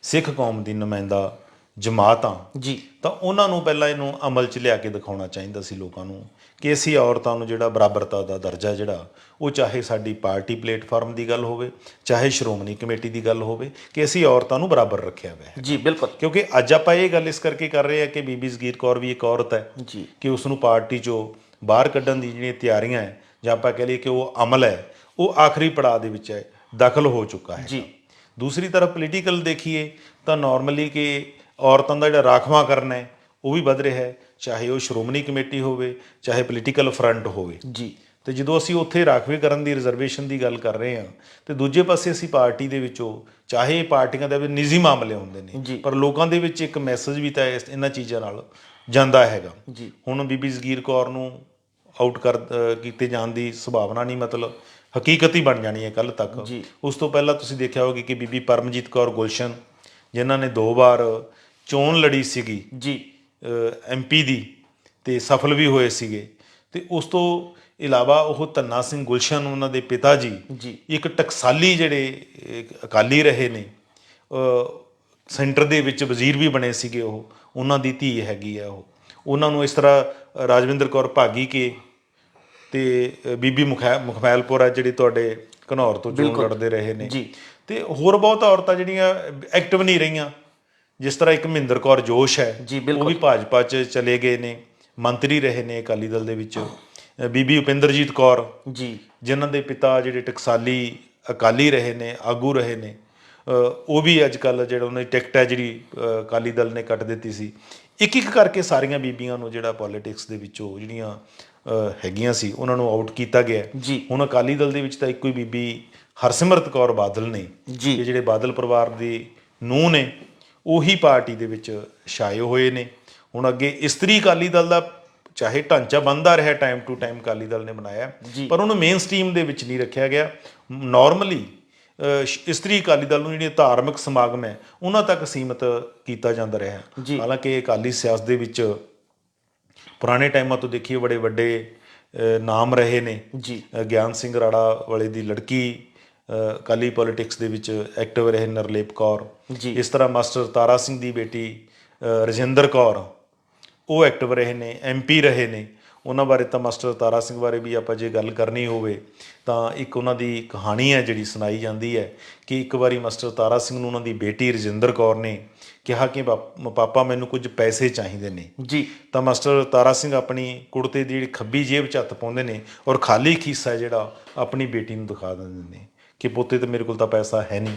ਸਿੱਖ ਕੌਮ ਦੀ ਨੁਮਾਇੰਦਾ ਜਮਾਤ ਹਾਂ ਜੀ, ਤਾਂ ਉਹਨਾਂ ਨੂੰ ਪਹਿਲਾਂ ਇਹਨੂੰ ਅਮਲ 'ਚ ਲਿਆ ਕੇ ਦਿਖਾਉਣਾ ਚਾਹੀਦਾ ਸੀ ਲੋਕਾਂ ਨੂੰ ਕਿ ਅਸੀਂ ਔਰਤਾਂ ਨੂੰ ਜਿਹੜਾ ਬਰਾਬਰਤਾ ਦਾ ਦਰਜਾ ਜਿਹੜਾ ਉਹ ਚਾਹੇ ਸਾਡੀ ਪਾਰਟੀ ਪਲੇਟਫਾਰਮ ਦੀ ਗੱਲ ਹੋਵੇ, ਚਾਹੇ ਸ਼੍ਰੋਮਣੀ ਕਮੇਟੀ ਦੀ ਗੱਲ ਹੋਵੇ, ਕਿ ਅਸੀਂ ਔਰਤਾਂ ਨੂੰ ਬਰਾਬਰ ਰੱਖਿਆ ਹੋਇਆ ਹੈ। ਜੀ ਬਿਲਕੁਲ, ਕਿਉਂਕਿ ਅੱਜ ਆਪਾਂ ਇਹ ਗੱਲ ਇਸ ਕਰਕੇ ਕਰ ਰਹੇ ਹਾਂ ਕਿ ਬੀਬੀ ਜਗੀਰ ਕੌਰ ਵੀ ਇੱਕ ਔਰਤ ਹੈ ਜੀ, ਕਿ ਉਸ ਨੂੰ ਪਾਰਟੀ 'ਚੋਂ ਬਾਹਰ ਕੱਢਣ ਦੀ ਜਿਹੜੀਆਂ ਤਿਆਰੀਆਂ ਹੈ ਜਾਂ ਆਪਾਂ ਕਹਿ ਲਈਏ ਕਿ ਉਹ ਅਮਲ ਹੈ ਉਹ ਆਖਰੀ ਪੜਾਅ ਦੇ ਵਿੱਚ ਹੈ, ਦਾਖਲ ਹੋ ਚੁੱਕਾ ਹੈ ਜੀ। ਦੂਸਰੀ ਤਰਫ ਪੋਲੀਟੀਕਲ ਦੇਖੀਏ ਤਾਂ ਨਾਰਮਲੀ ਕਿ ਔਰਤਾਂ ਦਾ ਜਿਹੜਾ ਰਾਖਵਾਂਕਰਨ ਹੈ ਉਹ ਵੀ ਵੱਧ ਰਿਹਾ ਹੈ, ਚਾਹੇ ਉਹ ਸ਼੍ਰੋਮਣੀ ਕਮੇਟੀ ਹੋਵੇ, ਚਾਹੇ ਪੋਲੀਟੀਕਲ ਫਰੰਟ ਹੋਵੇ ਜੀ। ਤੇ ਜਦੋਂ ਅਸੀਂ ਉੱਥੇ ਰਾਖਵੇਂਕਰਨ ਦੀ ਰਿਜ਼ਰਵੇਸ਼ਨ ਦੀ ਗੱਲ ਕਰ ਰਹੇ ਹਾਂ ਤੇ ਦੂਜੇ ਪਾਸੇ ਅਸੀਂ ਪਾਰਟੀ ਦੇ ਵਿੱਚੋਂ, ਚਾਹੇ ਪਾਰਟੀਆਂ ਦੇ ਵਿੱਚ ਨਿੱਜੀ ਮਾਮਲੇ ਹੁੰਦੇ ਨੇ, ਪਰ ਲੋਕਾਂ ਦੇ ਵਿੱਚ ਇੱਕ ਮੈਸੇਜ ਵੀ ਤਾਂ ਇਹਨਾਂ ਚੀਜ਼ਾਂ ਨਾਲ ਜਾਂਦਾ ਹੈਗਾ। ਹੁਣ ਬੀਬੀ ਜਗੀਰ ਕੌਰ ਨੂੰ ਆਊਟ ਕੀਤੇ ਜਾਣ ਦੀ ਸੰਭਾਵਨਾ ਨਹੀਂ, ਮਤਲਬ ਹਕੀਕਤ ਹੀ ਬਣ ਜਾਣੀ ਹੈ ਕੱਲ੍ਹ ਤੱਕ। ਉਸ ਤੋਂ ਪਹਿਲਾਂ ਤੁਸੀਂ ਦੇਖਿਆ ਹੋਵੇਗਾ ਕਿ ਬੀਬੀ ਪਰਮਜੀਤ ਕੌਰ ਗੁਲਸ਼ਨ, ਜਿਨ੍ਹਾਂ ਨੇ 2 ਵਾਰ ਚੋਣ ਲੜੀ ਸੀਗੀ ਜੀ MP ਦੀ ਤੇ ਸਫਲ ਵੀ ਹੋਏ ਸੀਗੇ, ਤੇ ਉਸ ਤੋਂ ਇਲਾਵਾ ਉਹ ਧੰਨਾ ਸਿੰਘ ਗੁਲਸ਼ਨ ਉਹਨਾਂ ਦੇ ਪਿਤਾ ਜੀ ਇੱਕ ਟਕਸਾਲੀ ਜਿਹੜੇ ਅਕਾਲੀ ਰਹੇ ਨੇ, ਸੈਂਟਰ ਦੇ ਵਿੱਚ ਵਜ਼ੀਰ ਵੀ ਬਣੇ ਸੀਗੇ, ਉਹਨਾਂ ਦੀ ਧੀ ਹੈਗੀ ਆ ਉਹਨਾਂ ਨੂੰ ਇਸ ਤਰ੍ਹਾਂ ਰਾਜਵਿੰਦਰ ਕੌਰ ਭਾਗੀ ਕੇ ਤੇ ਬੀਬੀ ਮੁਖਮੈਲਪੁਰ ਆ ਜਿਹੜੀ ਤੁਹਾਡੇ ਘਨੌਰ ਤੋਂ ਚੋਣ ਲੜਦੇ ਰਹੇ ਨੇ, ਤੇ ਹੋਰ ਬਹੁਤ ਔਰਤਾਂ ਜਿਹੜੀਆਂ ਐਕਟਿਵ ਨਹੀਂ ਰਹੀਆਂ। ਜਿਸ ਤਰ੍ਹਾਂ ਇੱਕ ਮਹਿੰਦਰ ਕੌਰ ਜੋਸ਼ ਹੈ, ਉਹ ਵੀ ਭਾਜਪਾ 'ਚ ਚਲੇ ਗਏ ਨੇ, ਮੰਤਰੀ ਰਹੇ ਨੇ ਅਕਾਲੀ ਦਲ ਦੇ ਵਿੱਚ। ਬੀਬੀ ਉਪਿੰਦਰਜੀਤ ਕੌਰ ਜੀ, ਜਿਨ੍ਹਾਂ ਦੇ ਪਿਤਾ ਜਿਹੜੇ ਟਕਸਾਲੀ ਅਕਾਲੀ ਰਹੇ ਨੇ, ਆਗੂ ਰਹੇ ਨੇ, ਉਹ ਵੀ ਅੱਜ ਕੱਲ੍ਹ ਜਿਹੜਾ ਉਹਨਾਂ ਦੀ ਟਿਕਟ ਹੈ ਜਿਹੜੀ ਅਕਾਲੀ ਦਲ ਨੇ ਕੱਟ ਦਿੱਤੀ ਸੀ। ਇੱਕ ਇੱਕ ਕਰਕੇ ਸਾਰੀਆਂ ਬੀਬੀਆਂ ਨੂੰ ਜਿਹੜਾ ਪੋਲੀਟਿਕਸ ਦੇ ਵਿੱਚੋਂ ਜਿਹੜੀਆਂ ਹੈਗੀਆਂ ਸੀ ਉਹਨਾਂ ਨੂੰ ਆਊਟ ਕੀਤਾ ਗਿਆ ਜੀ। ਹੁਣ ਅਕਾਲੀ ਦਲ ਦੇ ਵਿੱਚ ਤਾਂ ਇੱਕੋ ਹੀ ਬੀਬੀ ਹਰਸਿਮਰਤ ਕੌਰ ਬਾਦਲ ਨੇ ਜੀ, ਜਿਹੜੇ ਬਾਦਲ ਪਰਿਵਾਰ ਦੀ ਨੂੰਹ ਨੇ, ਉਹੀ ਪਾਰਟੀ ਦੇ ਵਿੱਚ ਛਾਏ ਹੋਏ ਨੇ। ਹੁਣ ਅੱਗੇ ਇਸਤਰੀ ਅਕਾਲੀ ਦਲ ਦਾ ਚਾਹੇ ਢਾਂਚਾ ਬਣਦਾ ਰਿਹਾ, time to time Akali Dal ਨੇ ਬਣਾਇਆ, ਪਰ ਉਹਨੂੰ ਮੇਨ ਸਟ੍ਰੀਮ ਦੇ ਵਿੱਚ ਨਹੀਂ ਰੱਖਿਆ ਗਿਆ। ਨਾਰਮਲੀ ਇਸਤਰੀ ਅਕਾਲੀ ਦਲ ਨੂੰ ਜਿਹੜੀਆਂ ਧਾਰਮਿਕ ਸਮਾਗਮ ਹੈ ਉਹਨਾਂ ਤੱਕ ਸੀਮਿਤ ਕੀਤਾ ਜਾਂਦਾ ਰਿਹਾ। ਹਾਲਾਂਕਿ ਅਕਾਲੀ ਸਿਆਸਤ ਦੇ ਵਿੱਚ ਪੁਰਾਣੇ ਟਾਈਮਾਂ ਤੋਂ ਦੇਖੀਏ ਬੜੇ ਵੱਡੇ ਨਾਮ ਰਹੇ ਨੇ ਜੀ। ਗਿਆਨ ਸਿੰਘ ਰਾੜਾ ਵਾਲੇ ਦੀ ਲੜਕੀ ਅਕਾਲੀ ਪੋਲੀਟਿਕਸ ਦੇ ਵਿੱਚ ਐਕਟਿਵ ਰਹੇ ਨਰਲੇਪ ਕੌਰ। ਜੀ ਇਸ ਤਰ੍ਹਾਂ ਮਾਸਟਰ ਤਾਰਾ ਸਿੰਘ ਦੀ ਬੇਟੀ ਰਜਿੰਦਰ ਕੌਰ, ਉਹ ਐਕਟਿਵ ਰਹੇ ਨੇ, MP ਰਹੇ ਨੇ। ਉਹਨਾਂ ਬਾਰੇ ਤਾਂ ਮਾਸਟਰ ਤਾਰਾ ਸਿੰਘ ਬਾਰੇ ਵੀ ਆਪਾਂ ਜੇ ਗੱਲ ਕਰਨੀ ਹੋਵੇ ਤਾਂ ਇੱਕ ਉਹਨਾਂ ਦੀ ਕਹਾਣੀ ਹੈ ਜਿਹੜੀ ਸੁਣਾਈ ਜਾਂਦੀ ਹੈ ਕਿ ਇੱਕ ਵਾਰੀ ਮਾਸਟਰ ਤਾਰਾ ਸਿੰਘ ਨੂੰ ਉਹਨਾਂ ਦੀ ਬੇਟੀ ਰਜਿੰਦਰ ਕੌਰ ਨੇ ਕਿਹਾ ਕਿ ਪਾਪਾ ਮੈਨੂੰ ਕੁਝ ਪੈਸੇ ਚਾਹੀਦੇ ਨੇ। ਜੀ ਤਾਂ ਮਾਸਟਰ ਤਾਰਾ ਸਿੰਘ ਆਪਣੀ ਕੁੜਤੇ ਦੀ ਜਿਹੜੀ ਖੱਬੀ ਜੇਬ 'ਚ ਹੱਥ ਪਾਉਂਦੇ ਨੇ ਔਰ ਖਾਲੀ ਖੀਸਾ ਜਿਹੜਾ ਆਪਣੀ ਬੇਟੀ ਨੂੰ ਦਿਖਾ ਦਿੰਦੇ ਨੇ ਕਿ ਪੋਤੇ ਤੇ ਮੇਰੇ ਕੋਲ ਤਾਂ ਪੈਸਾ ਹੈ ਨਹੀਂ।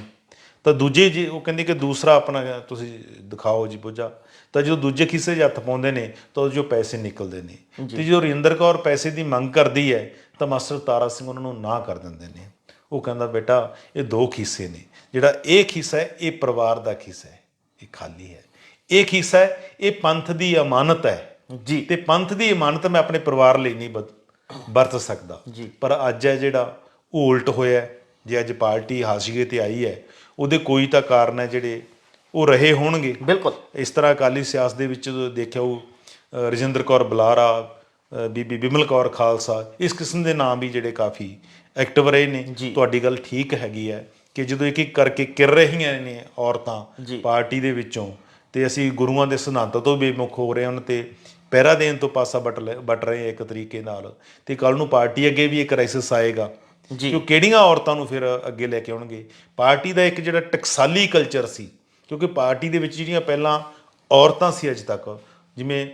ਤਾਂ ਦੂਜੇ ਜੇ ਉਹ ਕਹਿੰਦੇ ਕਿ ਦੂਸਰਾ ਆਪਣਾ ਤੁਸੀਂ ਦਿਖਾਓ ਜੀ ਬੁੱਝਾ। ਤਾਂ ਜਦੋਂ ਦੂਜੇ ਖੀਸੇ 'ਚ ਹੱਥ ਪਾਉਂਦੇ ਨੇ ਤਾਂ ਉਹਦੇ 'ਚੋਂ ਪੈਸੇ ਨਿਕਲਦੇ ਨੇ। ਅਤੇ ਜਦੋਂ ਰਜਿੰਦਰ ਕੌਰ ਪੈਸੇ ਦੀ ਮੰਗ ਕਰਦੀ ਹੈ ਤਾਂ ਮਾਸਟਰ ਤਾਰਾ ਸਿੰਘ ਉਹਨਾਂ ਨੂੰ ਨਾ ਕਰ ਦਿੰਦੇ ਨੇ। ਉਹ ਕਹਿੰਦਾ ਬੇਟਾ ਇਹ 2 ਖੀਸੇ ਨੇ, ਜਿਹੜਾ ਇਹ ਖੀਸਾ ਹੈ ਇਹ ਪਰਿਵਾਰ ਦਾ ਖੀਸਾ ਹੈ, ਇਹ ਖਾਲੀ ਹੈ। ਇਹ ਖੀਸਾ ਹੈ ਇਹ ਪੰਥ ਦੀ ਅਮਾਨਤ ਹੈ ਜੀ, ਤੇ ਪੰਥ ਦੀ ਅਮਾਨਤ ਮੈਂ ਆਪਣੇ ਪਰਿਵਾਰ ਲਈ ਨਹੀਂ ਵਰਤ ਸਕਦਾ। ਪਰ ਅੱਜ ਹੈ ਜਿਹੜਾ ਉਹ ਉਲਟ ਹੋਇਆ। ਜੇ ਅੱਜ ਪਾਰਟੀ ਹਾਸ਼ੀਏ ਤੇ ਆਈ ਹੈ ਉਹਦੇ ਕੋਈ ਤਾਂ ਕਾਰਨ ਹੈ ਜਿਹੜੇ ਉਹ ਰਹੇ ਹੋਣਗੇ। ਬਿਲਕੁਲ ਇਸ ਤਰ੍ਹਾਂ ਅਕਾਲੀ ਸਿਆਸਤ ਦੇ ਵਿੱਚ ਦੇਖਿਆ ਉਹ ਰਜਿੰਦਰ ਕੌਰ ਬੁਲਾਰਾ, ਬੀਬੀ ਬਿਮਲ ਕੌਰ ਖਾਲਸਾ, ਇਸ ਕਿਸਮ ਦੇ ਨਾਮ ਵੀ ਜਿਹੜੇ ਕਾਫੀ ਐਕਟਿਵ ਰਹੇ ਨੇ। ਤੁਹਾਡੀ ਗੱਲ ਠੀਕ ਹੈਗੀ ਹੈ ਕਿ ਜਦੋਂ ਇੱਕ ਇੱਕ ਕਰਕੇ ਕਿਰ ਰਹੀਆਂ ਨੇ ਔਰਤਾਂ ਪਾਰਟੀ ਦੇ ਵਿੱਚੋਂ ਤੇ ਅਸੀਂ ਗੁਰੂਆਂ ਦੇ ਸਿਧਾਂਤ ਤੋਂ ਬੇਮੁਖ ਹੋ ਰਹੇ ਹਨ ਤੇ ਪਹਿਰਾ ਦੇਣ ਤੋਂ ਪਾਸਾ ਵੱਟ ਰਹੇ ਇੱਕ ਤਰੀਕੇ ਨਾਲ। ਤੇ ਕੱਲ ਨੂੰ ਪਾਰਟੀ ਅੱਗੇ ਵੀ ਇੱਕ ਕ੍ਰਾਈਸਿਸ ਆਏਗਾ ਕਿ ਉਹ ਕਿਹੜੀਆਂ ਔਰਤਾਂ ਨੂੰ ਫਿਰ ਅੱਗੇ ਲੈ ਕੇ ਆਉਣਗੇ। ਪਾਰਟੀ ਦਾ ਇੱਕ ਜਿਹੜਾ ਟਕਸਾਲੀ ਕਲਚਰ ਸੀ, ਕਿਉਂਕਿ ਪਾਰਟੀ ਦੇ ਵਿੱਚ ਜਿਹੜੀਆਂ ਪਹਿਲਾਂ ਔਰਤਾਂ ਸੀ ਅੱਜ ਤੱਕ, ਜਿਵੇਂ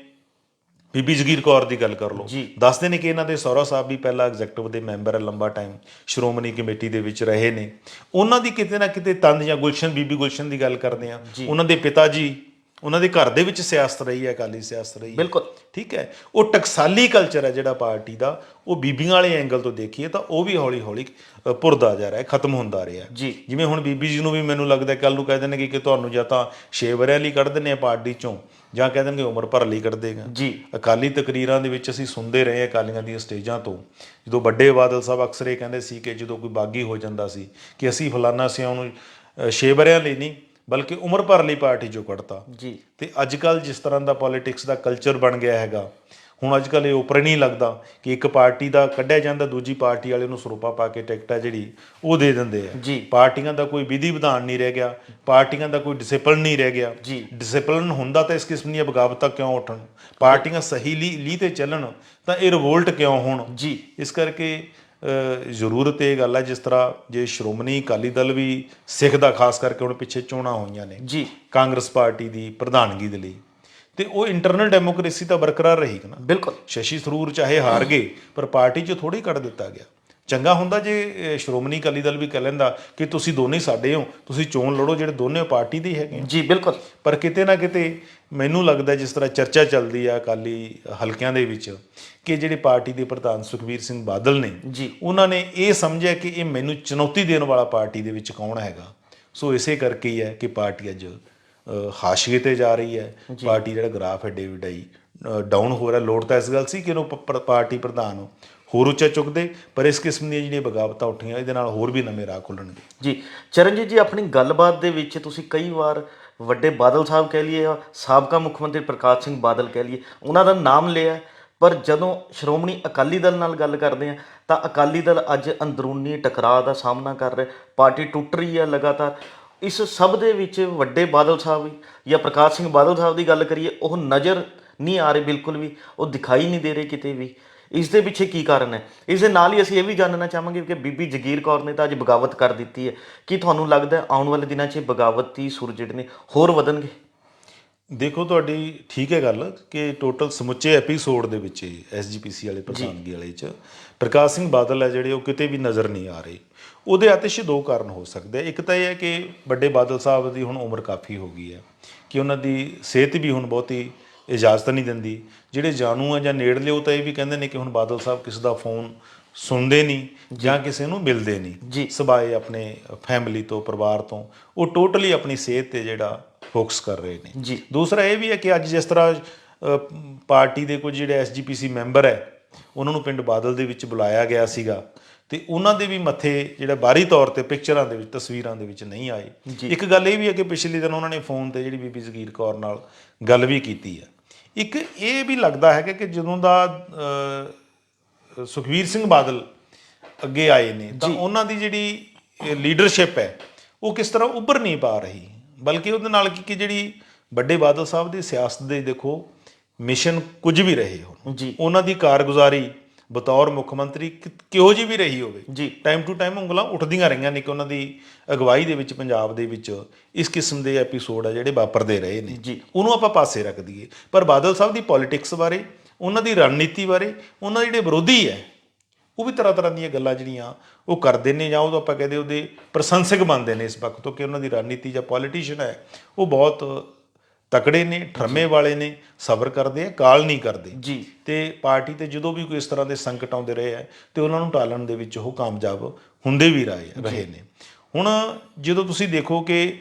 ਬੀਬੀ ਜਗੀਰ ਕੌਰ ਦੀ ਗੱਲ ਕਰ ਲਓ, ਦੱਸਦੇ ਨੇ ਕਿ ਇਹਨਾਂ ਦੇ ਸਹੁਰਾ ਸਾਹਿਬ ਵੀ ਪਹਿਲਾਂ ਐਗਜ਼ੈਕਟਿਵ ਦੇ ਮੈਂਬਰ ਹੈ, ਲੰਬਾ ਟਾਈਮ ਸ਼੍ਰੋਮਣੀ ਕਮੇਟੀ ਦੇ ਵਿੱਚ ਰਹੇ ਨੇ। ਉਹਨਾਂ ਦੀ ਕਿਤੇ ਨਾ ਕਿਤੇ ਤੰਦ, ਜਾਂ ਗੁਲਸ਼ਨ, ਬੀਬੀ ਗੁਲਸ਼ਨ ਦੀ ਗੱਲ ਕਰਦੇ ਹਾਂ, ਉਹਨਾਂ ਦੇ ਪਿਤਾ ਜੀ, ਉਹਨਾਂ ਦੇ ਘਰ ਦੇ ਵਿੱਚ ਸਿਆਸਤ ਰਹੀ ਹੈ, ਅਕਾਲੀ ਸਿਆਸਤ ਰਹੀ ਹੈ। ਬਿਲਕੁਲ ਠੀਕ ਹੈ। ਉਹ ਟਕਸਾਲੀ ਕਲਚਰ ਹੈ ਜਿਹੜਾ ਪਾਰਟੀ ਦਾ, ਉਹ ਬੀਬੀਆਂ ਵਾਲੇ ਐਂਗਲ ਤੋਂ ਦੇਖੀਏ ਤਾਂ ਉਹ ਵੀ ਹੌਲੀ ਹੌਲੀ ਭੁਰਦਾ ਜਾ ਰਿਹਾ, ਖਤਮ ਹੁੰਦਾ ਰਿਹਾ। ਜਿਵੇਂ ਹੁਣ ਬੀਬੀ ਜੀ ਨੂੰ ਵੀ ਮੈਨੂੰ ਲੱਗਦਾ ਕੱਲ ਨੂੰ ਕਹਿ ਦੇਣਗੇ ਕਿ ਤੁਹਾਨੂੰ ਜਾਂ ਤਾਂ 6 ਵਰਿਆਂ ਲਈ ਕੱਢ ਦਿੰਦੇ ਆ ਪਾਰਟੀ ਚੋਂ, ਜਾਂ ਕਹਿ ਦੇਣਗੇ ਉਮਰ ਭਰ ਲਈ ਕੱਢ ਦੇਗਾ। ਅਕਾਲੀ ਤਕਰੀਰਾਂ ਦੇ ਵਿੱਚ ਅਸੀਂ ਸੁਣਦੇ ਰਹੇ ਅਕਾਲੀਆਂ ਦੀਆਂ ਸਟੇਜਾਂ ਤੋਂ, ਜਦੋਂ ਵੱਡੇ ਬਾਦਲ ਸਾਹਿਬ ਅਕਸਰ ਇਹ ਕਹਿੰਦੇ ਸੀ ਕਿ ਜਦੋਂ ਕੋਈ ਬਾਗੀ ਹੋ ਜਾਂਦਾ ਸੀ ਕਿ ਅਸੀਂ ਫਲਾਨਾ ਸਿਆਂ ਨੂੰ 6 ਵਰਿਆਂ ਲਈ ਨਹੀਂ ਬਲਕਿ ਉਮਰ ਭਰ ਲਈ ਪਾਰਟੀ 'ਚੋਂ ਕੱਢਤਾ। ਤੇ ਅੱਜ ਕੱਲ੍ਹ ਜਿਸ ਤਰ੍ਹਾਂ ਦਾ ਪੋਲੀਟਿਕਸ ਦਾ ਕਲਚਰ ਬਣ ਗਿਆ ਹੈਗਾ, ਹੁਣ ਅੱਜ ਕੱਲ੍ਹ ਇਹ ਉੱਪਰ ਨਹੀਂ ਲੱਗਦਾ ਕਿ ਇੱਕ ਪਾਰਟੀ ਦਾ ਕੱਢਿਆ ਜਾਂਦਾ, ਦੂਜੀ ਪਾਰਟੀ ਵਾਲੇ ਨੂੰ ਸਰੋਪਾ ਪਾ ਕੇ ਟਿਕਟ ਹੈ ਜਿਹੜੀ ਉਹ ਦੇ ਦਿੰਦੇ ਆ। ਪਾਰਟੀਆਂ ਦਾ ਕੋਈ ਵਿਧੀ ਵਿਧਾਨ ਨਹੀਂ ਰਹਿ ਗਿਆ, ਪਾਰਟੀਆਂ ਦਾ ਕੋਈ ਡਿਸਿਪਲਿਨ ਨਹੀਂ ਰਹਿ ਗਿਆ। ਡਿਸਿਪਲਿਨ ਹੁੰਦਾ ਤਾਂ ਇਸ ਕਿਸਮ ਦੀਆਂ ਬਗਾਵਤਾਂ ਕਿਉਂ ਉੱਠਣ, ਪਾਰਟੀਆਂ ਸਹੀ ਲੀਹ ਤੇ ਚੱਲਣ ਤਾਂ ਇਹ ਰਿਵੋਲਟ ਕਿਉਂ ਹੋਣ। ਇਸ ਕਰਕੇ ਜ਼ਰੂਰਤ ਇਹ ਗੱਲ ਹੈ, ਜਿਸ ਤਰ੍ਹਾਂ ਜੇ ਸ਼੍ਰੋਮਣੀ ਅਕਾਲੀ ਦਲ ਵੀ ਸਿੱਖ ਦਾ, ਖਾਸ ਕਰਕੇ ਹੁਣ ਪਿੱਛੇ ਚੋਣਾਂ ਹੋਈਆਂ ਨੇ ਕਾਂਗਰਸ ਪਾਰਟੀ ਦੀ ਪ੍ਰਧਾਨਗੀ ਦੇ ਲਈ, ਤੇ ਉਹ ਇੰਟਰਨਲ ਡੈਮੋਕ੍ਰੇਸੀ ਤਾਂ ਬਰਕਰਾਰ ਰਹੇਗੀ ਨਾ। ਬਿਲਕੁਲ ਸ਼ਸ਼ੀ ਥਰੂਰ ਚਾਹੇ ਹਾਰ ਗਏ ਪਰ ਪਾਰਟੀ 'ਚ ਥੋੜ੍ਹੀ ਕੱਢ ਦਿੱਤਾ ਗਿਆ। ਚੰਗਾ ਹੁੰਦਾ ਜੇ ਸ਼੍ਰੋਮਣੀ ਅਕਾਲੀ ਦਲ ਵੀ ਕਹਿ ਲੈਂਦਾ ਕਿ ਤੁਸੀਂ ਦੋਨੇ ਸਾਡੇ ਹੋ, ਤੁਸੀਂ ਚੋਣ ਲੜੋ, ਜਿਹੜੇ ਦੋਨੇ ਪਾਰਟੀ ਦੇ ਹੈਗੇ। ਬਿਲਕੁਲ। ਪਰ ਕਿਤੇ ਨਾ ਕਿਤੇ ਮੈਨੂੰ ਲੱਗਦਾ ਜਿਸ ਤਰ੍ਹਾਂ ਚਰਚਾ ਚੱਲਦੀ ਆ ਅਕਾਲੀ ਹਲਕਿਆਂ ਦੇ ਵਿੱਚ ਕਿ ਜਿਹੜੇ ਪਾਰਟੀ ਦੇ ਪ੍ਰਧਾਨ ਸੁਖਬੀਰ ਸਿੰਘ ਬਾਦਲ ਨੇ, ਉਹਨਾਂ ਨੇ ਇਹ ਸਮਝਿਆ ਕਿ ਇਹ ਮੈਨੂੰ ਚੁਣੌਤੀ ਦੇਣ ਵਾਲਾ ਪਾਰਟੀ ਦੇ ਵਿੱਚ ਕੌਣ ਹੈਗਾ। ਸੋ ਇਸੇ ਕਰਕੇ ਹੀ ਹੈ ਕਿ ਪਾਰਟੀ ਅੱਜ ਹਾਸ਼ੀਏ ਤੇ ਜਾ ਰਹੀ ਹੈ। ਪਾਰਟੀ ਜਿਹੜਾ ਗ੍ਰਾਫ ਹੈ ਡੇ ਬਾਈ ਡੇ ਡਾਊਨ ਹੋ ਰਿਹਾ। ਲੋੜ ਤਾਂ ਇਸ ਗੱਲ ਸੀ ਕਿ ਇਹਨੂੰ ਪਾਰਟੀ ਪ੍ਰਧਾਨ ਹੋਰ ਉੱਚਾ ਚੁੱਕਦੇ, ਪਰ ਇਸ ਕਿਸਮ ਦੀਆਂ ਜਿਹੜੀਆਂ ਬਗਾਵਤਾਂ ਉੱਠੀਆਂ ਇਹਦੇ ਨਾਲ ਹੋਰ ਵੀ ਨਵੇਂ ਰਾਹ ਖੁੱਲ੍ਹਣਗੇ। ਚਰਨਜੀਤ ਜੀ, ਆਪਣੀ ਗੱਲਬਾਤ ਦੇ ਵਿੱਚ ਤੁਸੀਂ ਕਈ ਵਾਰ ਵੱਡੇ ਬਾਦਲ ਸਾਹਿਬ ਕਹਿ ਲਈਏ, ਸਾਬਕਾ ਮੁੱਖ ਮੰਤਰੀ ਪ੍ਰਕਾਸ਼ ਸਿੰਘ ਬਾਦਲ ਕਹਿ ਲਈਏ, ਉਹਨਾਂ ਦਾ ਨਾਮ ਲਿਆ, ਪਰ ਜਦੋਂ ਸ਼੍ਰੋਮਣੀ ਅਕਾਲੀ ਦਲ ਨਾਲ ਗੱਲ ਕਰਦੇ ਹਾਂ ਤਾਂ ਅਕਾਲੀ ਦਲ ਅੱਜ ਅੰਦਰੂਨੀ ਟਕਰਾਅ ਦਾ ਸਾਹਮਣਾ ਕਰ ਰਿਹਾ, ਪਾਰਟੀ ਟੁੱਟ ਰਹੀ ਹੈ ਲਗਾਤਾਰ। ਇਸ ਸਭ ਦੇ ਵਿੱਚ ਵੱਡੇ ਬਾਦਲ ਸਾਹਿਬ ਜਾਂ ਪ੍ਰਕਾਸ਼ ਸਿੰਘ ਬਾਦਲ ਸਾਹਿਬ ਦੀ ਗੱਲ ਕਰੀਏ, ਉਹ ਨਜ਼ਰ ਨਹੀਂ ਆ ਰਹੇ ਬਿਲਕੁਲ ਵੀ, ਉਹ ਦਿਖਾਈ ਨਹੀਂ ਦੇ ਰਹੇ ਕਿਤੇ ਵੀ। ਇਸ ਦੇ ਪਿੱਛੇ ਕੀ ਕਾਰਨ ਹੈ? ਇਸ ਦੇ ਨਾਲ ਹੀ ਅਸੀਂ ਇਹ ਵੀ ਜਾਣਨਾ ਚਾਹਾਂਗੇ ਕਿ ਬੀਬੀ ਜਗੀਰ ਕੌਰ ਨੇ ਤਾਂ ਅੱਜ ਬਗਾਵਤ ਕਰ ਦਿੱਤੀ ਹੈ, ਕੀ ਤੁਹਾਨੂੰ ਲੱਗਦਾ ਆਉਣ ਵਾਲੇ ਦਿਨਾਂ 'ਚ ਬਗਾਵਤੀ ਸੁਰ ਜਿਹੜੇ ਨੇ ਹੋਰ ਵਧਣਗੇ? ਦੇਖੋ, ਤੁਹਾਡੀ ਠੀਕ ਹੈ ਗੱਲ ਕਿ ਟੋਟਲ ਸਮੁੱਚੇ ਐਪੀਸੋਡ ਦੇ ਵਿੱਚ SGPC ਵਾਲੇ ਪ੍ਰਧਾਨਗੀ ਵਾਲੇ 'ਚ ਪ੍ਰਕਾਸ਼ ਸਿੰਘ ਬਾਦਲ ਹੈ ਜਿਹੜੇ ਉਹ ਕਿਤੇ ਵੀ ਨਜ਼ਰ ਨਹੀਂ ਆ ਰਹੇ। ਉਹਦੇ ਆਤਿਸ਼ 2 ਕਾਰਨ ਹੋ ਸਕਦੇ ਆ। ਇੱਕ ਤਾਂ ਇਹ ਹੈ ਕਿ ਵੱਡੇ ਬਾਦਲ ਸਾਹਿਬ ਦੀ ਹੁਣ ਉਮਰ ਕਾਫੀ ਹੋ ਗਈ ਹੈ ਕਿ ਉਹਨਾਂ ਦੀ ਸਿਹਤ ਵੀ ਹੁਣ ਬਹੁਤੀ ਇਜਾਜ਼ਤ ਨਹੀਂ ਦਿੰਦੀ। ਜਿਹੜੇ ਜਾਣੂ ਆ ਜਾਂ ਨੇੜਲੇ ਉਹ ਤਾਂ ਇਹ ਵੀ ਕਹਿੰਦੇ ਨੇ ਕਿ ਹੁਣ ਬਾਦਲ ਸਾਹਿਬ ਕਿਸੇ ਦਾ ਫੋਨ ਸੁਣਦੇ ਨਹੀਂ ਜਾਂ ਕਿਸੇ ਨੂੰ ਮਿਲਦੇ ਨਹੀਂ, ਸਿਵਾਏ ਆਪਣੇ ਫੈਮਿਲੀ ਤੋਂ, ਪਰਿਵਾਰ ਤੋਂ। ਉਹ ਟੋਟਲੀ ਆਪਣੀ ਸਿਹਤ 'ਤੇ ਜਿਹੜਾ ਫੋਕਸ ਕਰ ਰਹੇ ਨੇ। ਦੂਸਰਾ ਇਹ ਵੀ ਹੈ ਕਿ ਅੱਜ ਜਿਸ ਤਰ੍ਹਾਂ ਪਾਰਟੀ ਦੇ ਕੁਝ ਜਿਹੜੇ SGPC ਮੈਂਬਰ ਹੈ ਉਹਨਾਂ ਨੂੰ ਪਿੰਡ ਬਾਦਲ ਦੇ ਵਿੱਚ ਬੁਲਾਇਆ ਗਿਆ ਸੀਗਾ ਤੇ ਉਹਨਾਂ ਦੇ ਵੀ ਮੱਥੇ ਜਿਹੜਾ ਬਾਹਰੀ ਤੌਰ ਤੇ ਪਿਕਚਰਾਂ ਦੇ ਵਿੱਚ, ਤਸਵੀਰਾਂ ਦੇ ਵਿੱਚ ਨਹੀਂ ਆਏ। ਇੱਕ ਗੱਲ ਇਹ ਵੀ ਹੈ ਕਿ ਪਿਛਲੇ ਦਿਨ ਉਹਨਾਂ ਨੇ ਫੋਨ ਤੇ ਜਿਹੜੀ ਬੀਬੀ ਜਗੀਰ ਕੌਰ ਨਾਲ ਗੱਲ ਵੀ ਕੀਤੀ ਹੈ। ਇੱਕ ਇਹ ਵੀ ਲੱਗਦਾ ਹੈਗਾ ਕਿ ਜਦੋਂ ਦਾ ਸੁਖਬੀਰ ਸਿੰਘ ਬਾਦਲ ਅੱਗੇ ਆਏ ਨੇ ਤਾਂ ਉਹਨਾਂ ਦੀ ਜਿਹੜੀ ਲੀਡਰਸ਼ਿਪ ਹੈ ਉਹ ਕਿਸ ਤਰ੍ਹਾਂ ਉੱਭਰ ਨਹੀਂ ਪਾ ਰਹੀ, ਬਲਕਿ ਉਹਦੇ ਨਾਲ ਕਿ ਜਿਹੜੀ ਵੱਡੇ ਬਾਦਲ ਸਾਹਿਬ ਦੀ ਸਿਆਸਤ ਦੇ ਦੇਖੋ ਮਿਸ਼ਨ ਕੁਝ ਵੀ ਰਹੇ ਹੋਣ, ਜੀ ਉਹਨਾਂ ਦੀ ਕਾਰਗੁਜ਼ਾਰੀ ਬਤੌਰ ਮੁੱਖ ਮੰਤਰੀ ਕਿਹੋ ਜਿਹੀ ਵੀ ਰਹੀ ਹੋਵੇ, ਜੀ ਟਾਈਮ ਟੂ ਟਾਈਮ ਉਂਗਲਾਂ ਉੱਠਦੀਆਂ ਰਹੀਆਂ ਨੇ ਕਿ ਉਹਨਾਂ ਦੀ ਅਗਵਾਈ ਦੇ ਵਿੱਚ ਪੰਜਾਬ ਦੇ ਵਿੱਚ ਇਸ ਕਿਸਮ ਦੇ ਐਪੀਸੋਡ ਆ ਜਿਹੜੇ ਵਾਪਰਦੇ ਰਹੇ ਨੇ, ਜੀ ਉਹਨੂੰ ਆਪਾਂ ਪਾਸੇ ਰੱਖ ਦਈਏ। ਪਰ ਬਾਦਲ ਸਾਹਿਬ ਦੀ ਪੋਲੀਟਿਕਸ ਬਾਰੇ, ਉਹਨਾਂ ਦੀ ਰਣਨੀਤੀ ਬਾਰੇ, ਉਹਨਾਂ ਦੇ ਜਿਹੜੇ ਵਿਰੋਧੀ ਹੈ ਉਹ ਵੀ ਤਰ੍ਹਾਂ ਤਰ੍ਹਾਂ ਦੀਆਂ ਗੱਲਾਂ ਜਿਹੜੀਆਂ ਉਹ ਕਰਦੇ ਨੇ, ਜਾਂ ਉਹ ਆਪਾਂ ਕਹਦੇ ਉਹਦੇ ਪ੍ਰਸ਼ੰਸਕ ਬਣਦੇ ਨੇ ਇਸ ਵਕਤ ਤੋਂ ਕਿ ਉਹਨਾਂ ਦੀ ਰਣਨੀਤੀ ਜਾਂ ਪੋਲੀਟੀਸ਼ੀਅਨ ਹੈ ਉਹ ਬਹੁਤ ਤਕੜੇ ਨੇ, ਠਰਮੇ ਵਾਲੇ ਨੇ, ਸਬਰ ਕਰਦੇ ਆ, ਕਾਲ ਨਹੀਂ ਕਰਦੇ ਜੀ ਤੇ ਪਾਰਟੀ ਤੇ ਜਦੋਂ ਵੀ ਕੋਈ ਇਸ ਤਰ੍ਹਾਂ ਦੇ ਸੰਕਟ ਆਉਂਦੇ ਰਹੇ ਹੈ ਤੇ ਉਹਨਾਂ ਨੂੰ ਟਾਲਣ ਦੇ ਵਿੱਚ ਉਹ ਕਾਮਯਾਬ ਹੁੰਦੇ ਵੀ ਰਹੇ ਨੇ। ਹੁਣ ਜਦੋਂ ਤੁਸੀਂ ਦੇਖੋ ਕਿ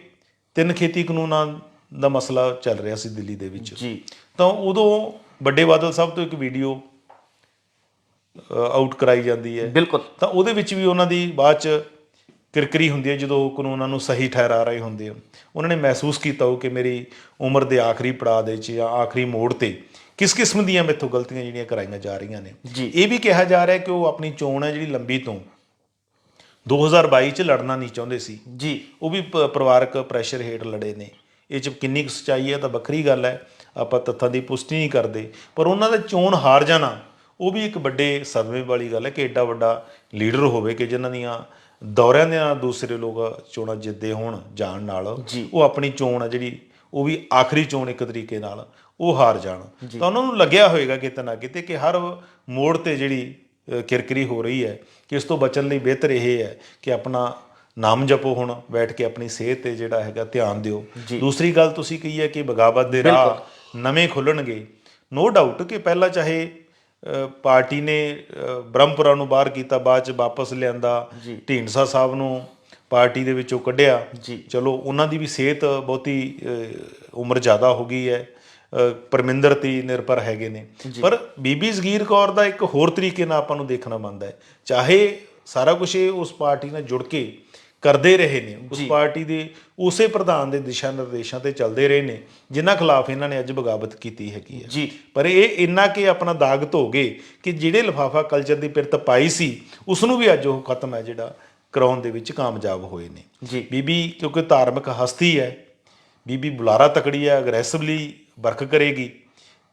3 ਖੇਤੀ ਕਾਨੂੰਨਾਂ ਦਾ ਮਸਲਾ ਚੱਲ ਰਿਹਾ ਸੀ ਦਿੱਲੀ ਦੇ ਵਿੱਚ, ਜੀ ਤਾਂ ਉਦੋਂ ਵੱਡੇ ਬਾਦਲ ਸਾਹਿਬ ਤੋਂ ਇੱਕ ਵੀਡੀਓ ਆਊਟ ਕਰਾਈ ਜਾਂਦੀ ਹੈ, ਬਿਲਕੁਲ, ਤਾਂ ਉਹਦੇ ਵਿੱਚ ਵੀ ਉਹਨਾਂ ਦੀ ਬਾਅਦ ਚ ਕਿਰਕਰੀ ਹੁੰਦੀ ਹੈ ਜਦੋਂ ਕਾਨੂੰਨਾਂ ਨੂੰ ਸਹੀ ਠਹਿਰਾ ਰਹੇ ਹੁੰਦੇ ਆ। ਉਹਨਾਂ ਨੇ ਮਹਿਸੂਸ ਕੀਤਾ ਹੋ ਕਿ ਮੇਰੀ ਉਮਰ ਦੇ ਆਖਰੀ ਪੜਾਅ ਦੇ 'ਚ ਜਾਂ ਆਖਰੀ ਮੋੜ ਤੇ ਕਿਸ ਕਿਸਮ ਦੀਆਂ ਮੈਥੋਂ ਗਲਤੀਆਂ ਜਿਹੜੀਆਂ ਕਰਾਈਆਂ ਜਾ ਰਹੀਆਂ ਨੇ। ਜੀ ਇਹ ਵੀ ਕਿਹਾ ਜਾ ਰਿਹਾ ਕਿ ਉਹ ਆਪਣੀ ਚੋਣ ਹੈ ਜਿਹੜੀ ਲੰਬੀ ਤੋਂ 2022 ਚ ਲੜਨਾ ਨਹੀਂ ਚਾਹੁੰਦੇ ਸੀ, ਜੀ ਉਹ ਵੀ ਪਰਿਵਾਰਕ ਪ੍ਰੈਸ਼ਰ ਹੇਠ ਲੜੇ ਨੇ। ਇਹ 'ਚ ਕਿੰਨੀ ਕੁ ਸੱਚਾਈ ਹੈ ਤਾਂ ਵੱਖਰੀ ਗੱਲ ਹੈ, ਆਪਾਂ ਤੱਥਾਂ ਦੀ ਪੁਸ਼ਟੀ ਨਹੀਂ ਕਰਦੇ, ਪਰ ਉਹਨਾਂ ਦਾ ਚੋਣ ਹਾਰ ਜਾਣਾ ਉਹ ਵੀ ਇੱਕ ਵੱਡੇ ਸਦਮੇ ਵਾਲੀ ਗੱਲ ਹੈ ਕਿ ਐਡਾ ਵੱਡਾ ਲੀਡਰ ਹੋਵੇ ਕਿ ਜਿਨ੍ਹਾਂ ਦੀਆਂ ਦੌਰਿਆਂ ਦੇ ਨਾਲ ਦੂਸਰੇ ਲੋਕ ਚੋਣਾਂ ਜਿੱਤਦੇ ਹੋਣ ਜਾਣ ਨਾਲ, ਉਹ ਆਪਣੀ ਚੋਣ ਆ ਜਿਹੜੀ ਉਹ ਵੀ ਆਖਰੀ ਚੋਣ ਇੱਕ ਤਰੀਕੇ ਨਾਲ ਉਹ ਹਾਰ ਜਾਣ। ਤਾਂ ਉਹਨਾਂ ਨੂੰ ਲੱਗਿਆ ਹੋਏਗਾ ਕਿਤੇ ਨਾ ਕਿਤੇ ਕਿ ਹਰ ਮੋੜ ਤੇ ਜਿਹੜੀ ਕਿਰਕਰੀ ਹੋ ਰਹੀ ਹੈ ਕਿ ਇਸ ਤੋਂ ਬਚਣ ਲਈ ਬਿਹਤਰ ਇਹ ਹੈ ਕਿ ਆਪਣਾ ਨਾਮ ਜਪੋ, ਹੁਣ ਬੈਠ ਕੇ ਆਪਣੀ ਸਿਹਤ ਤੇ ਜਿਹੜਾ ਹੈਗਾ ਧਿਆਨ ਦਿਓ। ਦੂਸਰੀ ਗੱਲ ਤੁਸੀਂ ਕਹੀ ਹੈ ਕਿ ਬਗਾਵਤ ਦੇ ਰਾਹ ਨਵੇਂ ਖੁੱਲਣਗੇ। ਨੋ ਡਾਊਟ ਕਿ ਪਹਿਲਾਂ ਚਾਹੇ ਪਾਰਟੀ ਨੇ ਬ੍ਰਹਮਪੁਰਾ ਨੂੰ ਬਾਹਰ ਕੀਤਾ, ਬਾਅਦ ਚ ਵਾਪਸ ਲਿਆਂਦਾ, ਢੀਂਡਸਾ ਸਾਹਿਬ ਨੂੰ ਪਾਰਟੀ ਦੇ ਵਿੱਚੋਂ ਕੱਢਿਆ, ਚਲੋ ਉਹਨਾਂ ਦੀ ਵੀ ਸਿਹਤ ਬਹੁਤੀ ਉਮਰ ਜ਼ਿਆਦਾ ਹੋ ਗਈ ਹੈ, ਪਰਮਿੰਦਰ ਤੇ ਨਿਰਭਰ ਹੈਗੇ ਨੇ। ਪਰ ਬੀਬੀ ਜਗੀਰ ਕੌਰ ਦਾ ਇੱਕ ਹੋਰ ਤਰੀਕੇ ਨਾਲ ਆਪਾਂ ਨੂੰ ਦੇਖਣਾ ਬਣਦਾ ਹੈ, ਚਾਹੇ ਸਾਰਾ ਕੁਝ ਇਹ ਉਸ ਪਾਰਟੀ ਨਾਲ ਜੁੜ ਕੇ ਕਰਦੇ ਰਹੇ ਨੇ, ਉਸ ਪਾਰਟੀ ਦੇ ਉਸੇ ਪ੍ਰਧਾਨ ਦੇ ਦਿਸ਼ਾ ਨਿਰਦੇਸ਼ਾਂ ਤੇ ਚੱਲਦੇ ਰਹੇ ਨੇ ਜਿਨ੍ਹਾਂ ਖਿਲਾਫ ਇਹਨਾਂ ਨੇ ਅੱਜ ਬਗਾਵਤ ਕੀਤੀ ਹੈਗੀ ਹੈ। ਪਰ ਇਹ ਇੰਨਾ ਕਿ ਆਪਣਾ ਦਾਗ ਧੋ ਗਏ ਕਿ ਜਿਹੜੇ ਲਿਫਾਫਾ ਕਲਚਰ ਦੀ ਪਿਰਤ ਪਾਈ ਸੀ ਉਸ ਨੂੰ ਵੀ ਅੱਜ ਉਹ ਖਤਮ ਹੈ ਜਿਹੜਾ ਕਰਾਉਣ ਦੇ ਵਿੱਚ ਕਾਮਯਾਬ ਹੋਏ ਨੇ। ਬੀਬੀ ਕਿਉਂਕਿ ਧਾਰਮਿਕ ਹਸਤੀ ਹੈ, ਬੀਬੀ ਬੁਲਾਰਾ ਤਕੜੀ ਹੈ, ਅਗਰੈਸਿਵਲੀ ਵਰਕ ਕਰੇਗੀ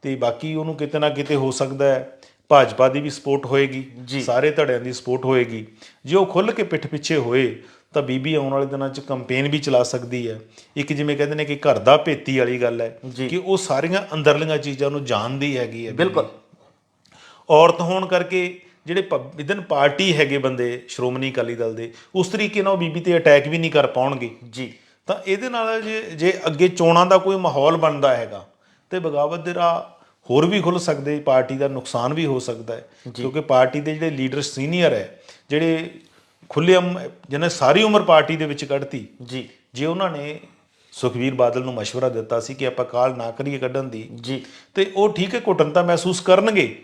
ਤੇ ਬਾਕੀ ਉਹਨੂੰ ਕਿਤੇ ਨਾ ਕਿਤੇ ਹੋ ਸਕਦਾ ਹੈ ਭਾਜਪਾ ਦੀ ਵੀ ਸਪੋਰਟ ਹੋਏਗੀ, ਸਾਰੇ ਧੜਿਆਂ ਦੀ ਸਪੋਰਟ ਹੋਏਗੀ। ਜੇ ਉਹ ਖੁੱਲ੍ਹ ਕੇ ਪਿੱਠ ਪਿੱਛੇ ਹੋਏ ਤਾਂ ਬੀਬੀ ਆਉਣ ਵਾਲੇ ਦਿਨਾਂ 'ਚ ਕੰਪੇਨ ਵੀ ਚਲਾ ਸਕਦੀ ਹੈ। ਇੱਕ ਜਿਵੇਂ ਕਹਿੰਦੇ ਨੇ ਕਿ ਘਰ ਦਾ ਭੇਤੀ ਵਾਲੀ ਗੱਲ ਹੈ ਕਿ ਉਹ ਸਾਰੀਆਂ ਅੰਦਰਲੀਆਂ ਚੀਜ਼ਾਂ ਨੂੰ ਜਾਣਦੀ ਹੈਗੀ ਹੈ। ਬਿਲਕੁਲ, ਔਰਤ ਹੋਣ ਕਰਕੇ ਜਿਹੜੇ ਵਿਦਨ ਪਾਰਟੀ ਹੈਗੇ ਬੰਦੇ ਸ਼੍ਰੋਮਣੀ ਅਕਾਲੀ ਦਲ ਦੇ, ਉਸ ਤਰੀਕੇ ਨਾਲ ਉਹ ਬੀਬੀ ਤੇ ਅਟੈਕ ਵੀ ਨਹੀਂ ਕਰ ਪਾਉਣਗੇ। ਤਾਂ ਇਹਦੇ ਨਾਲ ਜੇ ਅੱਗੇ ਚੋਣਾਂ ਦਾ ਕੋਈ ਮਾਹੌਲ ਬਣਦਾ ਹੈਗਾ ਤੇ ਬਗਾਵਤ ਦੇ ਰਾਹ ਹੋਰ ਵੀ ਖੁੱਲ੍ਹ ਸਕਦੇ, ਪਾਰਟੀ ਦਾ ਨੁਕਸਾਨ ਵੀ ਹੋ ਸਕਦਾ ਹੈ ਕਿਉਂਕਿ ਪਾਰਟੀ ਦੇ ਜਿਹੜੇ ਲੀਡਰ ਸੀਨੀਅਰ ਹੈ, ਜਿਹੜੇ ਖੁੱਲ੍ਹੇਆਮ ਜਿਹਨੇ ਸਾਰੀ ਉਮਰ ਪਾਰਟੀ ਦੇ ਵਿੱਚ ਕੱਢਤੀ, ਜੇ ਉਹਨਾਂ ਨੇ ਸੁਖਬੀਰ ਬਾਦਲ ਨੂੰ ਮਸ਼ਵਰਾ ਦਿੱਤਾ ਸੀ ਕਿ ਆਪਾਂ ਕਾਲ ਨਾ ਕਰੀਏ ਕੱਢਣ ਦੀ, ਤੇ ਉਹ ਠੀਕ ਹੈ ਘੁਟਨਤਾ ਮਹਿਸੂਸ ਕਰਨਗੇ,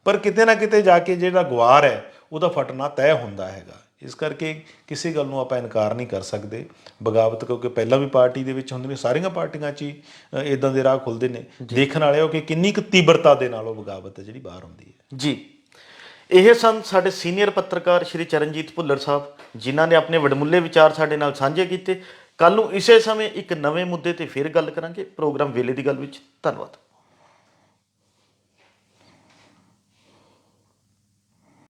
ਪਰ ਕਿਤੇ ਨਾ ਕਿਤੇ ਜਾ ਕੇ ਜਿਹੜਾ ਗੁਆਰ ਹੈ ਉਹਦਾ ਫਟਣਾ ਤੈਅ ਹੁੰਦਾ ਹੈਗਾ। ਇਸ ਕਰਕੇ ਕਿਸੇ ਗੱਲ ਨੂੰ ਆਪਾਂ ਇਨਕਾਰ ਨਹੀਂ ਕਰ ਸਕਦੇ। ਬਗਾਵਤ ਕਿਉਂਕਿ ਪਹਿਲਾਂ ਵੀ ਪਾਰਟੀ ਦੇ ਵਿੱਚ ਹੁੰਦੇ ਨੇ, ਸਾਰੀਆਂ ਪਾਰਟੀਆਂ 'ਚ ਹੀ ਇੱਦਾਂ ਦੇ ਰਾਹ ਖੁੱਲ੍ਹਦੇ ਨੇ। ਦੇਖਣ ਵਾਲੇ ਹੋ ਕਿ ਕਿੰਨੀ ਕੁ ਤੀਬਰਤਾ ਦੇ ਨਾਲ ਉਹ ਬਗਾਵਤ ਹੈ ਜਿਹੜੀ ਬਾਹਰ ਆਉਂਦੀ ਹੈ। ਇਹ ਸਨ ਸਾਡੇ ਸੀਨੀਅਰ ਪੱਤਰਕਾਰ ਸ਼੍ਰੀ ਚਰਨਜੀਤ ਭੁੱਲਰ ਸਾਹਿਬ, ਜਿਨ੍ਹਾਂ ਨੇ ਆਪਣੇ ਵਡਮੁੱਲੇ ਵਿਚਾਰ ਸਾਡੇ ਨਾਲ ਸਾਂਝੇ ਕੀਤੇ। ਕੱਲ੍ਹ ਨੂੰ ਇਸੇ ਸਮੇਂ ਇੱਕ ਨਵੇਂ ਮੁੱਦੇ ਤੇ ਫਿਰ ਗੱਲ ਕਰਾਂਗੇ ਪ੍ਰੋਗਰਾਮ ਵੇਲੇ ਦੀ ਗੱਲ ਵਿੱਚ। ਧੰਨਵਾਦ।